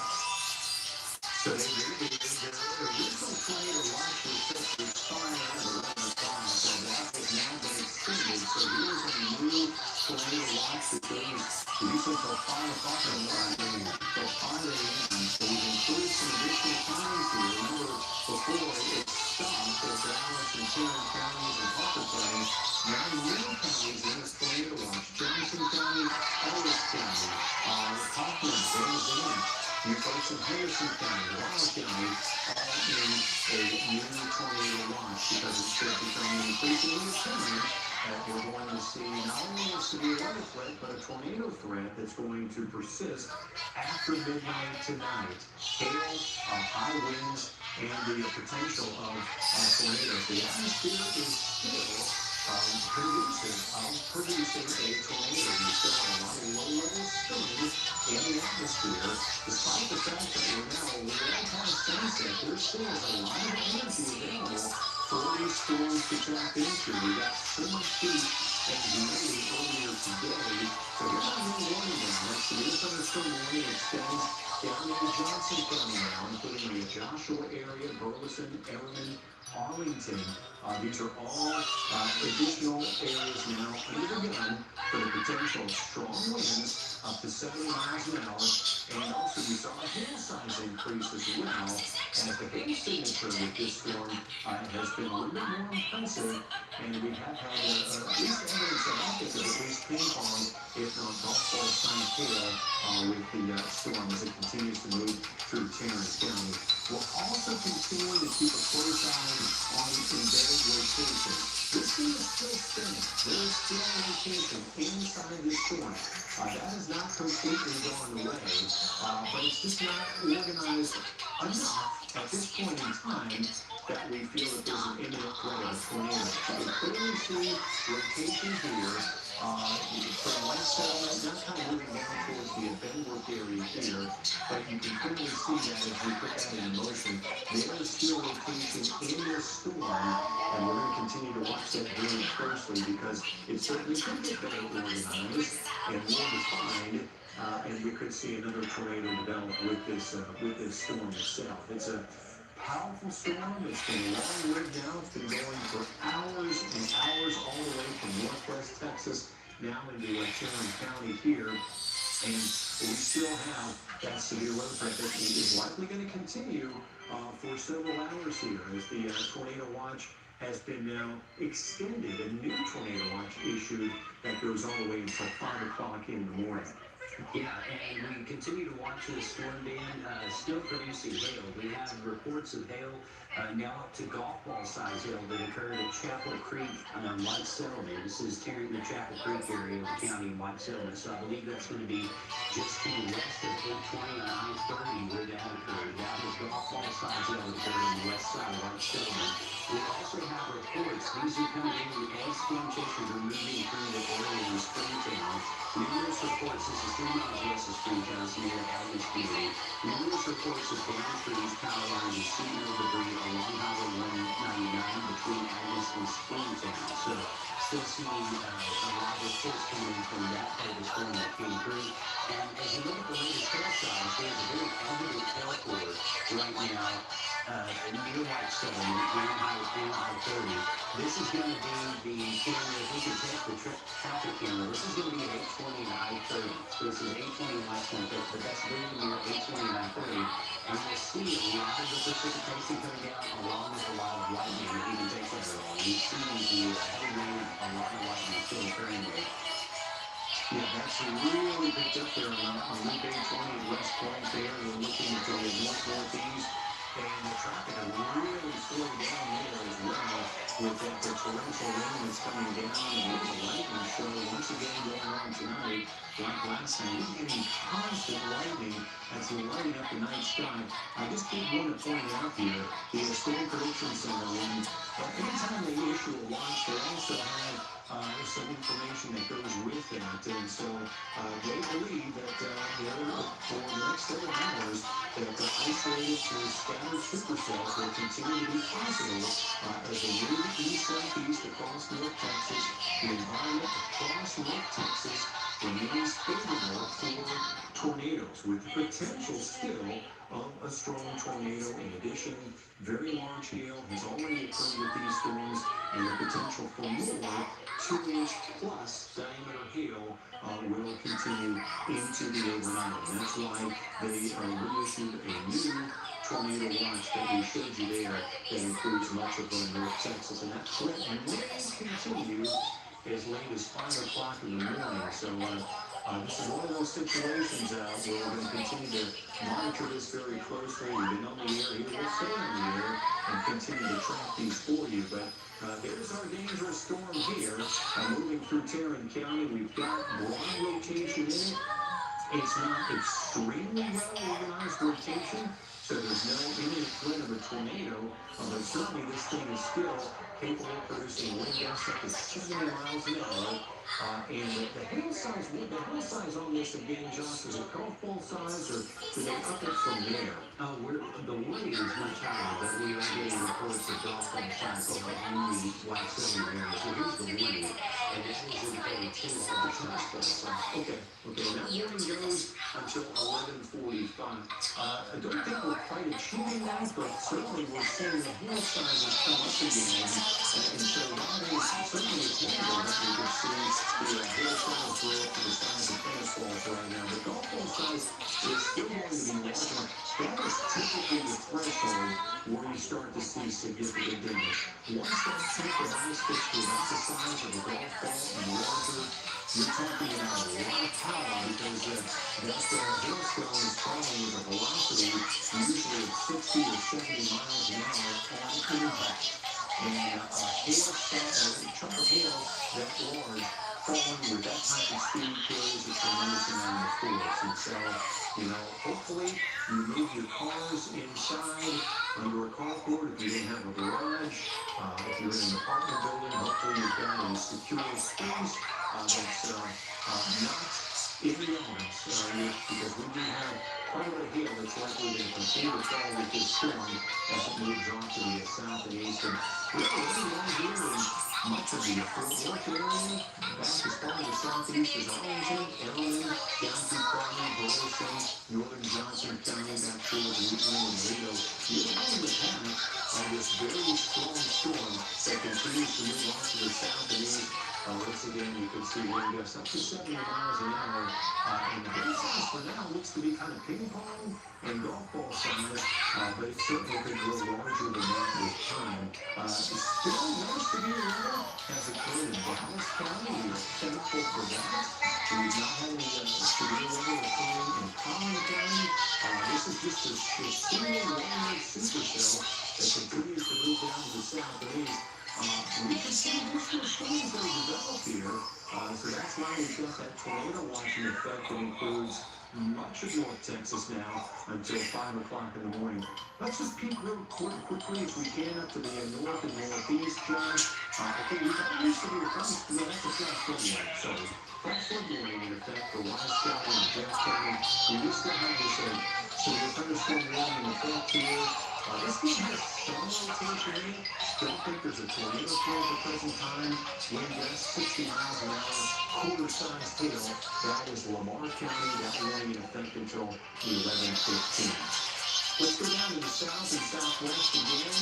So the original tornado watch was set to expire at 11 o'clock, so that has now been extended. So here's a new tornado watch that goes at least until 5 o'clock in the morning, until 5 a.m. So we've included some additional times here. Remember, before it stopped at Dallas and Tarrant counties and Parker County. Now new counties in this tornado watch: Johnson County, Ellis County, Kaufman, Arizona. You folks in Harrison County, Wild County, all in a new tornado watch because it's becoming increasingly apparent that we're going to see not only a severe weather threat, but a tornado threat that's going to persist after midnight tonight. Hail, high winds, and the potential of tornadoes. The atmosphere is still producing a tornado. We still have a lot of low-level storms in the atmosphere. Despite the fact that we're now well past sunset, there still is a lot of energy available for these storms to tap into. We got so much heat and humidity earlier today, so we're not even warning now. That severe thunderstorm warning extends down into Johnson County now, including the Joshua area, Burleson, Everman, Arlington. These are all additional areas now under the gun for the potential of strong winds up to 70 miles an hour. And also we saw a hail size increase as well, as the hail signature with this storm has been a little bit more impressive. And we have had at least evidence of optics of at least ping pong, if not golf ball size hail with the storm as it continues to move through Tarrant County. We'll also continue to keep a close eye on embedded rotation. This thing is still spinning. there is still location inside this storm. That is not completely gone away, but it's just not organized enough at this point in time that we feel that there's an imminent threat of a tornado. You can clearly see rotation here. From one settlement, not kind of moving down towards the Benbrook area here, but you can clearly see that as we put that in motion. There is still rotation in this storm, and we're going to continue to watch that very closely because it certainly could get better organized and more defined, and we could see another tornado develop with this storm itself. It's a powerful storm. It's been long-lived now. It's been going for hours and hours all the way from northwest Texas now into Tarrant County here. And we still have that severe weather threat that is likely going to continue for several hours here as the tornado watch has been now extended. A new tornado watch issued that goes all the way until 5 o'clock in the morning. Yeah, and we continue to watch this storm, Dan, still producing hail. We have reports of hail now up to golf ball size hail that occurred at Chapel Creek White Settlement. This is Tarrant, the Chapel Creek area of the county, White Settlement. So I believe that's going to be just to the west of 820 on I-30 where that occurred. That was golf ball size hail that occurred on the west side of White Settlement. We also have reports, these are coming in as storm chasers are moving through the area in Springtown. Numerous reports, this is 3 miles west of Springtown, it's near Agnes Community. Numerous reports of downed trees, power lines, and sheet metal debris along Highway 199 between Agnes and Springtown. So, still seeing a lot of reports coming in from that part of the storm that came through. And as you look at the latest hail size, there's a very evident hail core right now near White Settlement, near I-30. This is going to be the camera, if we can take the traffic camera, this is going to be at 820 and I-30. So this is 820 and I-20, but that's very near 820 and I-30. And you'll see a lot of the precipitation coming down along with a lot of lightning that even takes over. You see the heavy rain, a lot of lightning still occurring there. Yeah, that's really picked up there on Loop 820 at West Point there. We're looking at the north-northeast, and the traffic is really slowed down there as well with that the torrential rain that's coming down and the lightning show once again going on tonight. Like last night, we're getting constant lightning that's lighting up the night sky. I just did want to point out here the Storm Prediction Center, and anytime they issue a watch, they also have some information that goes with that, and so they believe that for the next several hours that isolated to scattered supercells will continue to be possible as they move east-southeast across North Texas. The environment across North Texas remains favorable for tornadoes, with the potential still of a strong tornado. In addition, very large hail has already occurred with these storms, and the potential for more 2-inch plus diameter hail will continue into the overnight. And that's why they reissued a new tornado watch that we showed you there that includes much of North Texas. And that threat may continue as late as 5 o'clock in the morning. So this is one of those situations where we're going to continue to monitor this very closely. We've been on the air here. We'll stay on the air and continue to track these for you. But there's our dangerous storm here. Moving through Tarrant County, we've got broad rotation in it. It's not extremely well-organized rotation, so there's no imminent threat of a tornado. But certainly this thing is still capable of producing wind gusts up to 70 miles an hour. And the hail size on this again, Josh, is it golf ball size, or do they up it from there? The warning is much higher, but we are getting reports of golf ball size over in the White Settlement area. So here's the warning, and that is indicating 2 golf size. Okay, that warning goes until 11:45. I don't think we're quite achieving that, but certainly we're seeing the hail sizes come up again. And so that is certainly a table that we could see the hail size grow up to the size of tennis balls right now. The golf ball size is still going to be larger. That is typically the threshold where you start to see significant damage. Once that type of ice gets to about the size of a golf ball and larger, you're talking about a lot of power because that hailstone is falling with a velocity usually of 60 or 70 miles an hour on impact. and chunk of hail that large falling with that type of speed carries a tremendous amount of force. And so, hopefully you move your cars inside under a carport if you don't have a garage. If you're in an apartment building, hopefully you've got a secure space that's not in the elements, because we do have quite a bit of hail that's likely going to continue to fall with this storm as it moves on to the south and east. And really, everyone here in much of the Fort Worth area, back as far as the southeast as Arlington, Ellenwood, down through Claremont, Burleson, northern Johnson County, back towards Wheatland and Reno. You're on the path of this very strong storm that continues to move on to the south and east. Once again, you can see wind gusts up to 70 miles an hour. And the wind size for now looks to be kind of ping pong and golf ball size, but it certainly could grow larger than that with time. Still, no severe weather has occurred in Dallas County. We are thankful for that. We've not had any severe weather occurring in Collin County. This is just a single one-year supercell that continues to move down to the south and east. We can see additional storms that are developed here, so that's why we've got that tornado watching effect that includes much of North Texas now until 5 o'clock in the morning. Let's just peek real quickly as we can up to the north and northeast, John. Okay, we've got a severe frost. No, that's a flash flood warning. So, flash flood warning in effect for Wise County and Jack County. We just still have this severe thunderstorm warning in effect here. This one has some rotation in it. Don't think there's a tornado threat at the present time. Wind gusts 60 miles an hour, quarter-sized hail. That is Lamar County. That warning in effect until 11:15. Let's go down to the south and southwest again.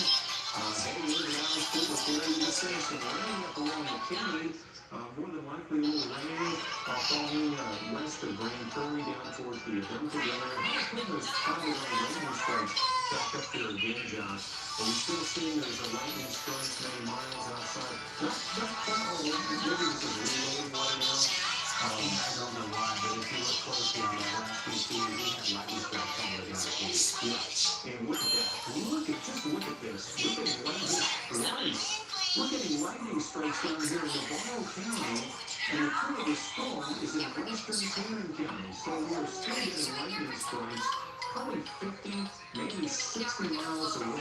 Heading into the Dallas Fort Worth area, some rain up along McKinney. More than likely a little rain falling west of Grand Prairie down towards the Aduncan area. Putting those probably on lightning strikes back up there again, Josh. Are we still seeing there's a lightning strike many miles outside? Not quite all the way. Maybe this is reloading right now. I don't know why, but if you look closely on that last PC, we have lightning strikes all the way down the Yeah, and look at that. Just look at this. We're getting lightning strikes down here in Navarro County, and the point of the storm is in western Tarrant County. So we're still getting lightning strikes probably 50, maybe 60 miles away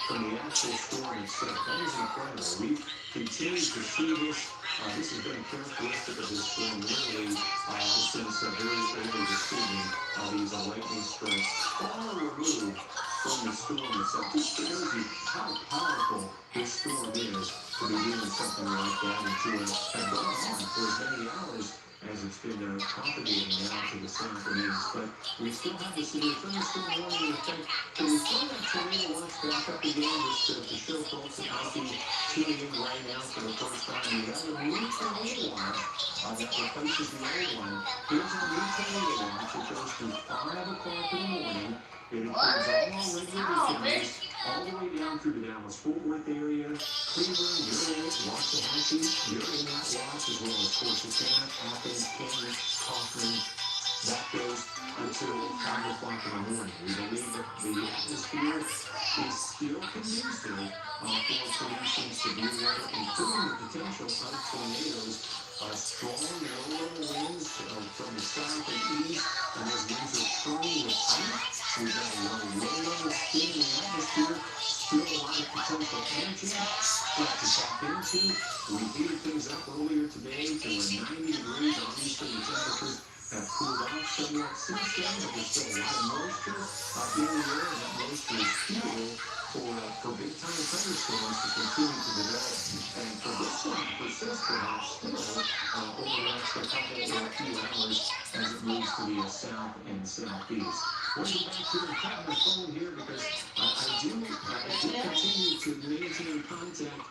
from the actual storm itself. That is incredible. We've continued to see this. This has been characteristic of this storm really since very early this evening. These lightning strikes far removed from the storm itself. This shows you how powerful this storm is to be doing something like that and to have gone on for as many hours as it's been propagating now to the south and east. But we still have the severe thunderstorm warning in effect. So we saw that tornado watch back up again just to show folks that might be tuning in right now for the first time. We got a new tornado watch that replaces the old one. Here's our new tornado watch. It goes through 5 o'clock in the morning. It includes all regular counties, all the way down through the Dallas-Fort Worth area, Cleveland, you're in it, Waxahachie, you're in that watch, as well as Corsicana, Athens, Kansas, Kaufman. That goes until 5 o'clock in the morning. We believe that the atmosphere is still conducive for producing severe weather, including the potential of tornadoes. Strong low winds from the south and east, and those winds are turning with ice. We've got a lot of low spin in the atmosphere, still a lot of potential energy to tap into. We heated things up earlier today to 90 degrees. Obviously, the temperatures have cooled off somewhat since then, but there's still a lot of moisture in the air, and that moisture is fuel for big-time thunderstorms to continue to develop, and for this one to persist perhaps still over the next couple or few hours as it moves to the south and southeast. We'll go back to the top of the phone here because I do continue to maintain contact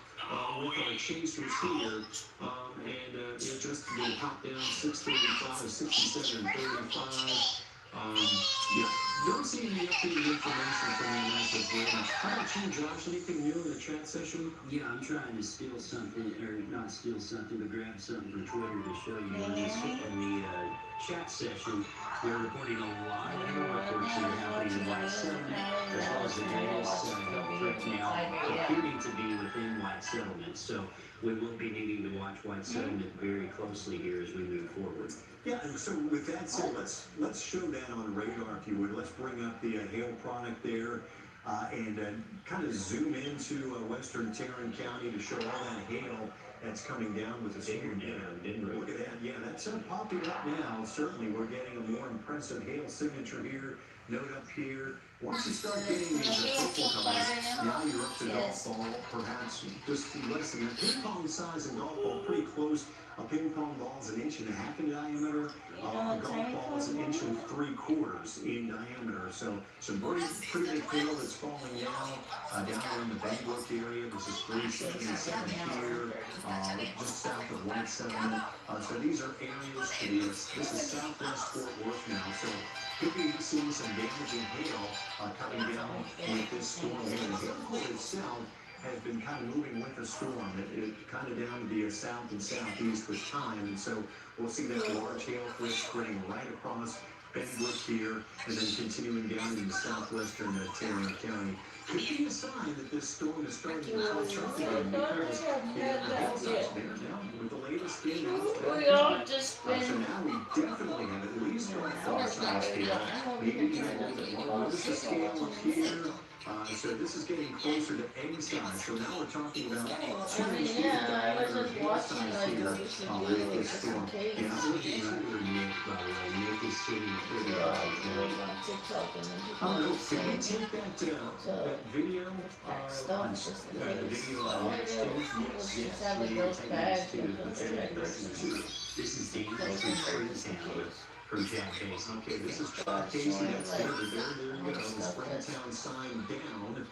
with our chasers here, and just to pop down 635, 67, and 35. Yeah. Don't see any updated information from you as of late. How about you, Josh? Anything new in the chat session? Yeah, I'm trying to steal something, or not steal something, but grab something from Twitter to show you. In the chat session, they're reporting a lot of hail reports that are happening in White Settlement, as well as the greatest health threat now appearing to be within White Settlement. So we will be needing to watch White Settlement very closely here as we move forward. Yeah, and so with that said, let's show that on radar, if you would. Let's bring up the hail product there and kind of zoom into western Tarrant County to show all that hail that's coming down with the storm. Look at that. Yeah, that's popping up now. Certainly, we're getting a more impressive hail signature here. Note up here. Once you start getting these purple colors, now you're up to golf ball, perhaps just less than a ping pong size in golf ball, pretty close. A ping pong ball is 1.5 inches in diameter. A golf ball is 1.75 inches in diameter. So some pretty big hail that's falling now down around the Baybrook area. This is 377 here, just south of White Settlement. So these are areas to the this is southwest Fort Worth now. So could be seeing some damaging hail coming down with this storm here. The hail core itself has been kind of moving with the storm. It kind of down to the south and southeast with time, and so we'll see that large hail cliff spreading right across Baybrook here, and then continuing down into southwestern Tarrant County. Could be a sign that this storm is starting to touch up again because the hail's out there now with the latest data. We all just So been. now we definitely have at least one full-size scale, maybe even a little bit more. This is scale up here. So this is getting closer to egg size. So now we're talking about 2 inches in Yeah, I was diameter just hail watching size like here they used to do with with this storm. different cases. Yeah, I'm looking right here, Nick, by the way. Nick is sitting pretty Like, right it now. was on TikTok and then I people don't know, would can we say take that video stuff, on just the the biggest video stuff. on next It page? was Yes, just having we those take bags these two, and but those then checkers. This is Daniel Those from are just the Springtown case. from Jack Casey. Okay, this is Chuck Casey, that's there you go, the Springtown sign down.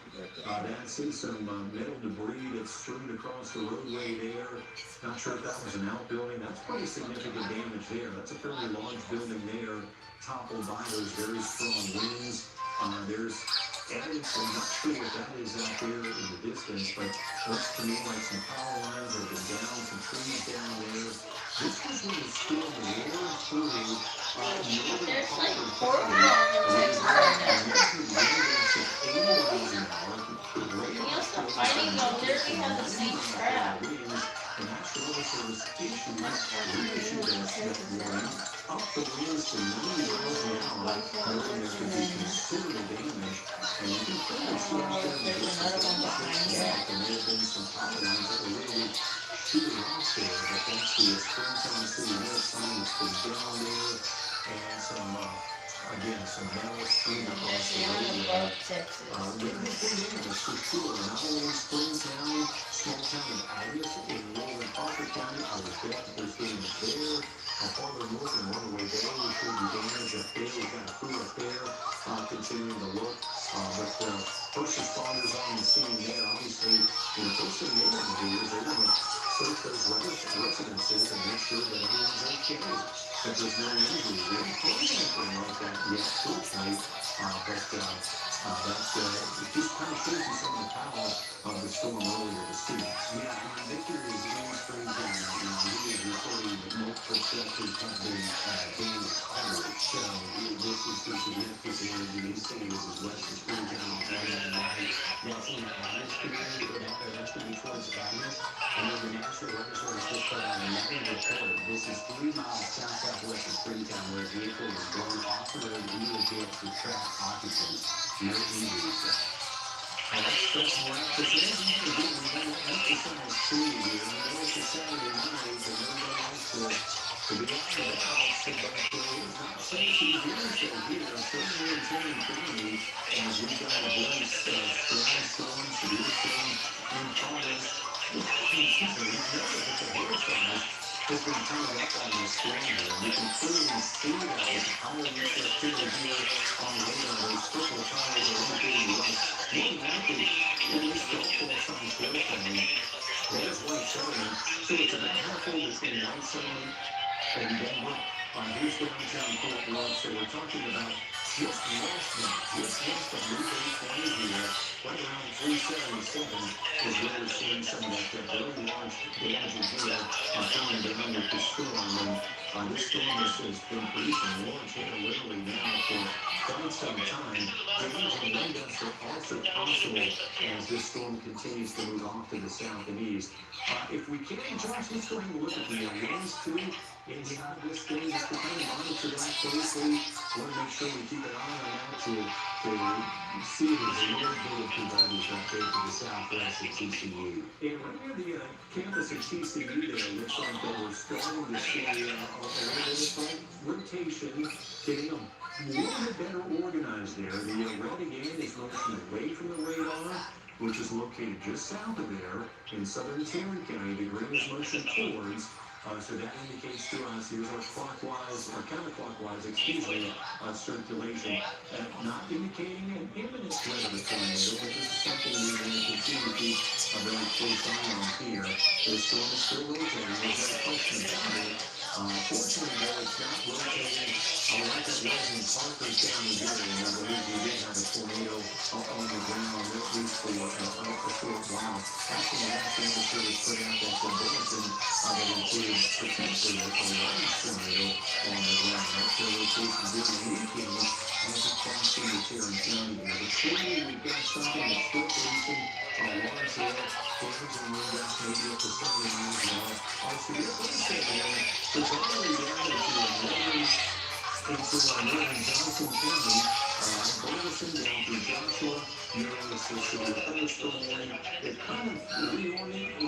That's it, some metal debris that's strewn across the roadway there. Not sure if that was an outbuilding, that's pretty significant damage there. That's a fairly large building there, toppled by those very strong winds. There's evidence, I'm not sure what that is out there in the distance, but looks to me like some power lines have been down, some trees down there. This was when the storm roared through northern There's like Harper four County. in Texas right now. He Yes, the fighting will literally have the same trap. The National Weather Service issued that warning up the winds to 90 miles an hour, noting there could be considerable damage. And you can clearly see out there in the There's another one behind distance it. that there may have been some power lines that were literally shooting off there, but that's the Springtown City Air sign that's been down there, and some, again, some metal strewn across the road. Above Texas. That's for sure. Not only in Springtown, small town of Agnes in northern Harper County, I was there, there's damage there. Farther north in Runaway Bay, we showed you damage up there. We've got a crew up there continuing to look. But first responders on the scene there, obviously, the first thing they want to do is they want to search those residences and make sure that everyone's okay, that there's no injuries. We haven't heard anything like that yet, fortunately, it just kind of shows you some of the power of the storm earlier this season. Yeah, and Victor is in Springtown right now. He is reporting that multiple structures have been damaged heavily. So this is some significant damage. And he's saying this is west of Springtown on Friday night. That's in the Agnes community, but that's going to be towards Agnes. And then the National Weather Service just put out another report. This is 3 miles southwest of Springtown, where a vehicle was blown off the road into a ditch with trapped occupants. No injuries there. That's more emphasis. Emphasize too here. I know it's a Saturday night, but nobody wants to be out of the house. But it's not safe to do so here. Certainly in Tarrant County, as we've got a blast strong storm, severe storm in progress. We've noticed that the hail size has been turned up on this storm here. You can clearly see that with the power receptivity here on the radar. Those purple tires are indicating to us more than likely in this golf course on Fort County. There's White Settlement. So it's about halfway between White Settlement and Denver. Here's downtown Fort Worth. So we're talking about 10 just west of Route 820 here, right around 377 is where we're seeing some of that very large damage here coming down with the storm. And this storm has been producing large hail literally now for quite some time. Damage and wind gusts are also possible as this storm continues to move off to the south and east. If we can, Josh, let's go ahead and look at the winds too. Inside this thing, just to kind of monitor that closely. Want to make sure we keep an eye on that to see if there's a little bit of convergence up there to the southwest of TCU. And right near the campus at TCU there, looks like that we're starting to see a little bit of rotation, getting a little bit better organized there. The red again is motioning away from the radar, which is located just south of there in southern Tarrant County. The green is motioning towards. So that indicates to us, here's our clockwise, or counterclockwise, circulation, not indicating an imminent threat of a tornado, but this is something we're going to continue to keep a very close eye on here. The storm is still rotating, there's no question about it. Fortunately, though, it's not rotating like it was in Parker's County area. I believe we did have a tornado on the ground, at least for a short while. Actually, the last Weather Service put out that bulletin that included potentially a large tornado on the ground. That location didn't indicate as it crossed into Tarrant County there. But clearly, we've got something that's still producing a large hail, winds and wind gusts maybe up to 70 miles an hour. Also, the other thing there's all the way down into northern Johnson County, Burleson down through Joshua, so the thunderstorm warning, it kind of reoriented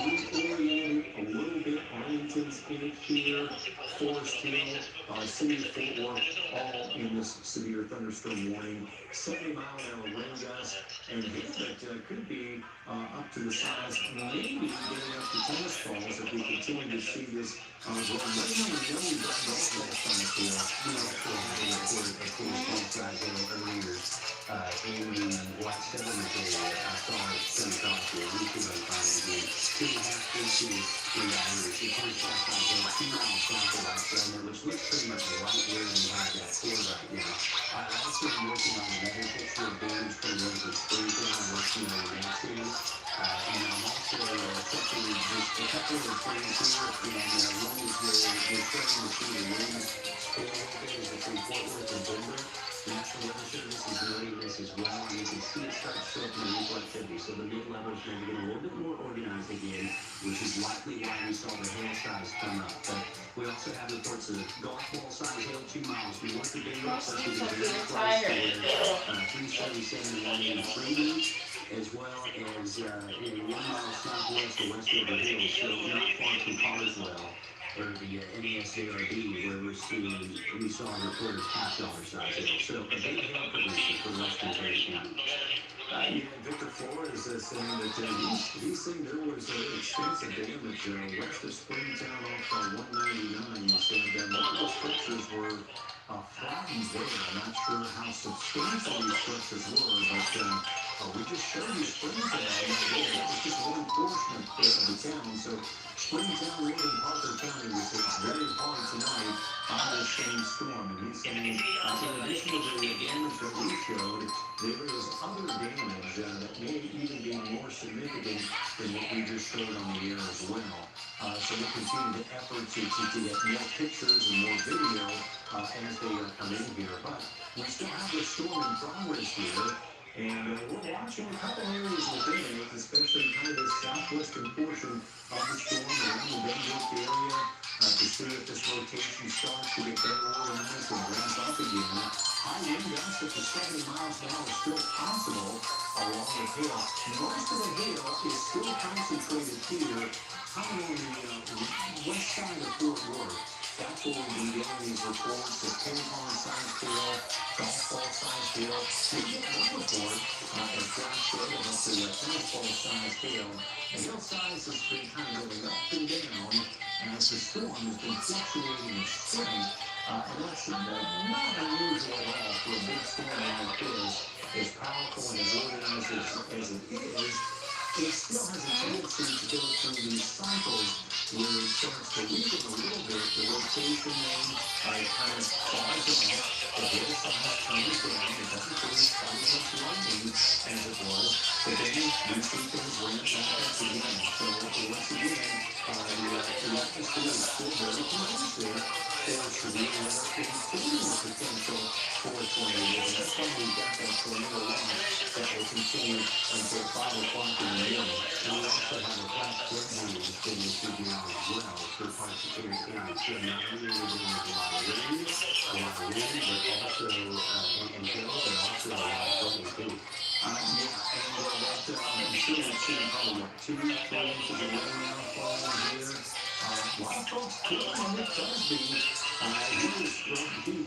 a little bit. Arlington's in it here, Forest Hill, City of Fort Worth, all in this severe thunderstorm warning. 70-mile-an-hour wind gusts and hail that could be up to the size, maybe getting up to tennis balls if we continue to see this growing. Right now, we know we've got golf ball size hail. We also had a report of golf size hail earlier in the White Settlement area. I saw it come across here. We should have found it again. 2.5 inches in the average. It's on size hail 2 miles south of White Settlement, which looks pretty much right where we have that for right now. I also am working on another picture of damage from Rosewood Springs. I'm working on that too. And I'm also checking just a couple of things here. And one is we're starting to see the winds spill a little bit as between Fort Worth and Denver. National Weather Service is noting this as well, and you can see it start to show up in the reflectivity. So the mid-levels are going to get a little bit more organized again, which is likely why we saw the hail size come up. But we also have reports of golf ball size hail 2 miles. We want to be close to the very close to 377 and 183, as well as in 1 mile southwest or west of the hills, so not far from Carswell, or the NASJRB, where we saw a report of $5 size hail. So a big hail prediction for western Tarrant County. Victor Flores is saying that he's saying there was extensive damage west of Springtown off 199. He said multiple structures were flattened there. I'm not sure how substantial these structures were, but we just showed you Springtown. That was just one portion of the town. So Springtown, Northern Parker County was hit very hard tonight by this same storm. And he's saying, in addition to the damage that we showed, there is other damage that may even be more significant than what we just showed on the air as well. So we'll continue the effort to get more pictures and more video as they come in here. But we still have the storm in progress here. And we're watching a couple areas within it, especially kind of the southwestern portion of the storm around the Benbrook area, to see if this rotation starts to get better organized and ramp up again. High wind gusts up to 70 miles an hour is still possible along the hill. Most of the hill is still concentrated here, kind of on the west side of Fort Worth. That's where we've been getting these reports of ping-pong-sized hail, golf ball-sized hail. We get one report, as Josh said, about the tennis ball-sized hail. The hail size has been kind of going up and down as the storm has been fluctuating in strength. And that's not unusual at all for a big storm like this. As powerful and as organized as it is, it still has a tendency to go through these cycles where starts to weaken a little bit. The rotation then kind of claws off. The hill size comes down. It doesn't produce quite as much lightning as it was. But then we see things ramp back up again. So once again, the atmosphere is still very conducive for severe weather, including the potential for a tornado. And that's why we've got that tornado watch that will continue until 5 o'clock in the morning. And we also have a flash flood warning that will figure out as well for parts of Harris County. So not only are there a lot of rain, but also, and hail, but also a lot of flooding too. And I'm sure we've seen probably, 2-3 inches of rain now falling here. A lot of folks could on Nick Crosby. He hit us up in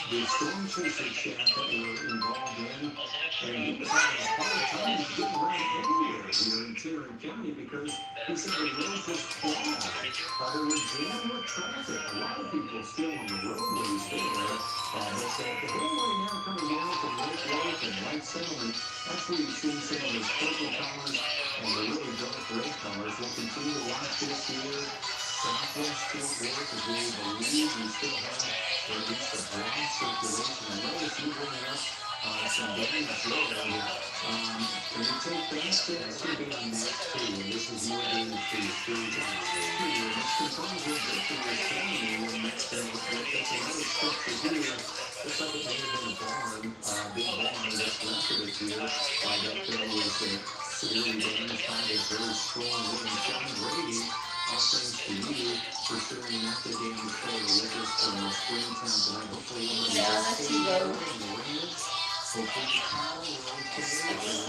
the storm chaser chat that we're involved in. And he was having a hard time getting around anywhere here in Tarrant County because he said the roads just clogged. They were jammed with traffic. A lot of people still on the roadways there. But the whole way now coming down from Lake Lake and White Settlement, that's where you see some of those purple colors and the really dark red colors. We'll continue to watch this here. Southwest Fort Worth is where we believe we still have at least a broad circulation. I notice you bringing up some damage there. When you take that, that's going to be on map 2, and this is your damage to your screen time here. This confirms what Victor was telling me when that's another structure here. Looks like it may have been a barn, big barn that's left of it here. That was severely damaged by this very strong wind and sound rating. All thanks to you for sharing that the damage photo with us from the Springtown tonight. Hopefully we'll Yeah, let's see though. hopefully the power will okay.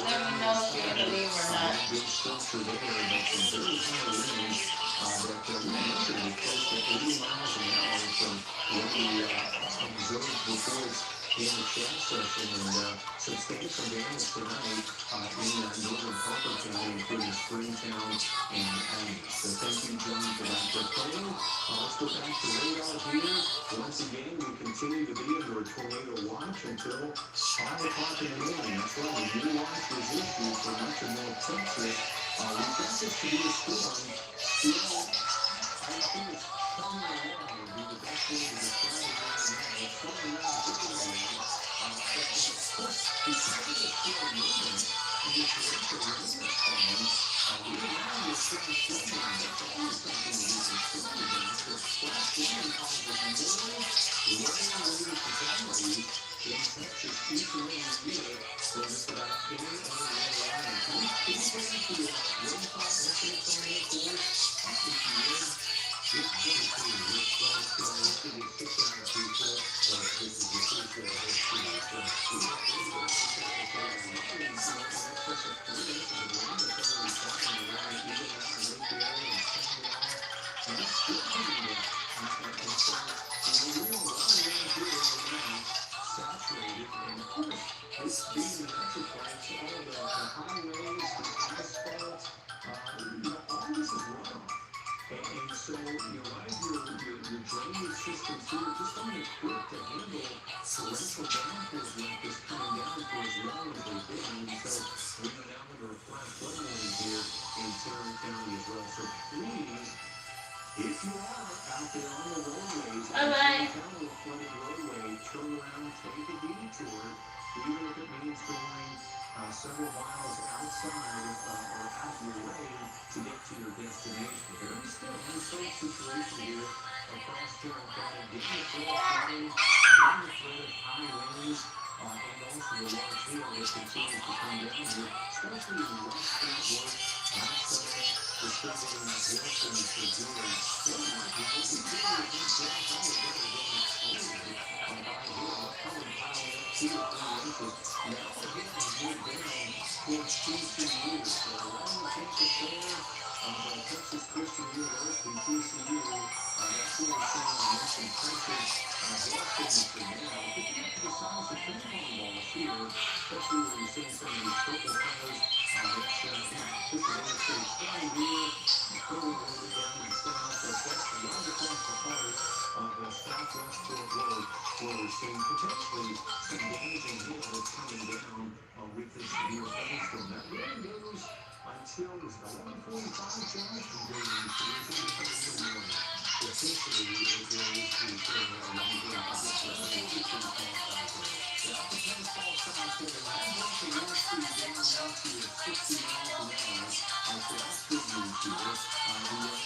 Let me know if you're gonna leave or not. Big structure there, but some very high winds that we mentioned are close to 80 miles an hour from what we observed before in the chat session, and substantial damage tonight in northern Parker County, including Springtown and Ames. So thank you, John, for that reporting. Let's go back to radar here. Once again, we continue to be under a tornado watch until 5 o'clock in the morning. That's right, a new watch was issued for much of North Texas. We've got this severe storm still, I think it's coming along, would be the best way to describe it right now. It's coming around quickly. Of course, because of the storm movement, and the torrential rain that's coming, we allow this storm forming. That's always something to be concerned about. The flash flooding causes more rain-related fatalities in Texas each and every year than just about any other weather item. Can you go into the rainfall estimates on that for us? If you would. This is pretty cool. Looks like this could be 6 hours before. This is the first day of saturated, and of course, this being the metroplex, all the highways, the asphalt, all this is runoff. And so you have your drainage systems here just aren't equipped to handle torrential downpours like this coming down for as long as they've been. And so we are now under a flash flood warning here in Tarrant County as well. So please, if you are out there on the roadways, encounter a flooded roadway, turn around, take a detour, even if it means going several miles outside or out of your way to get to your destination. Very still unsafe situation here across Tarrant County, given the threat of flooding, given the threat of high winds, and also the large hail that continues to come down here, especially in West Fort Worth, distributing that hail from the severe. Towards TCU, so around the campus there, Texas Christian University, TCU, that's where we're seeing some impressive hail signature now. If you get to the size of ping pong balls here, especially when you're seeing some of these purple colors, that's just an interstate 20 here, curling over down to the south, that's right across the heart of the southwest Fort Worth, where we're seeing potentially some damaging hail that's coming down with this severe thunderstorm. That really goes until 11:45, Josh.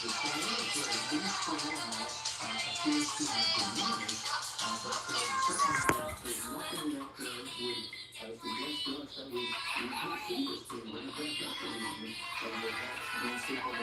the tornado here, at least for now, appears to have diminished, but certainly there's nothing that would suggest to us that we can't see this thing right back up in the evening, and that these people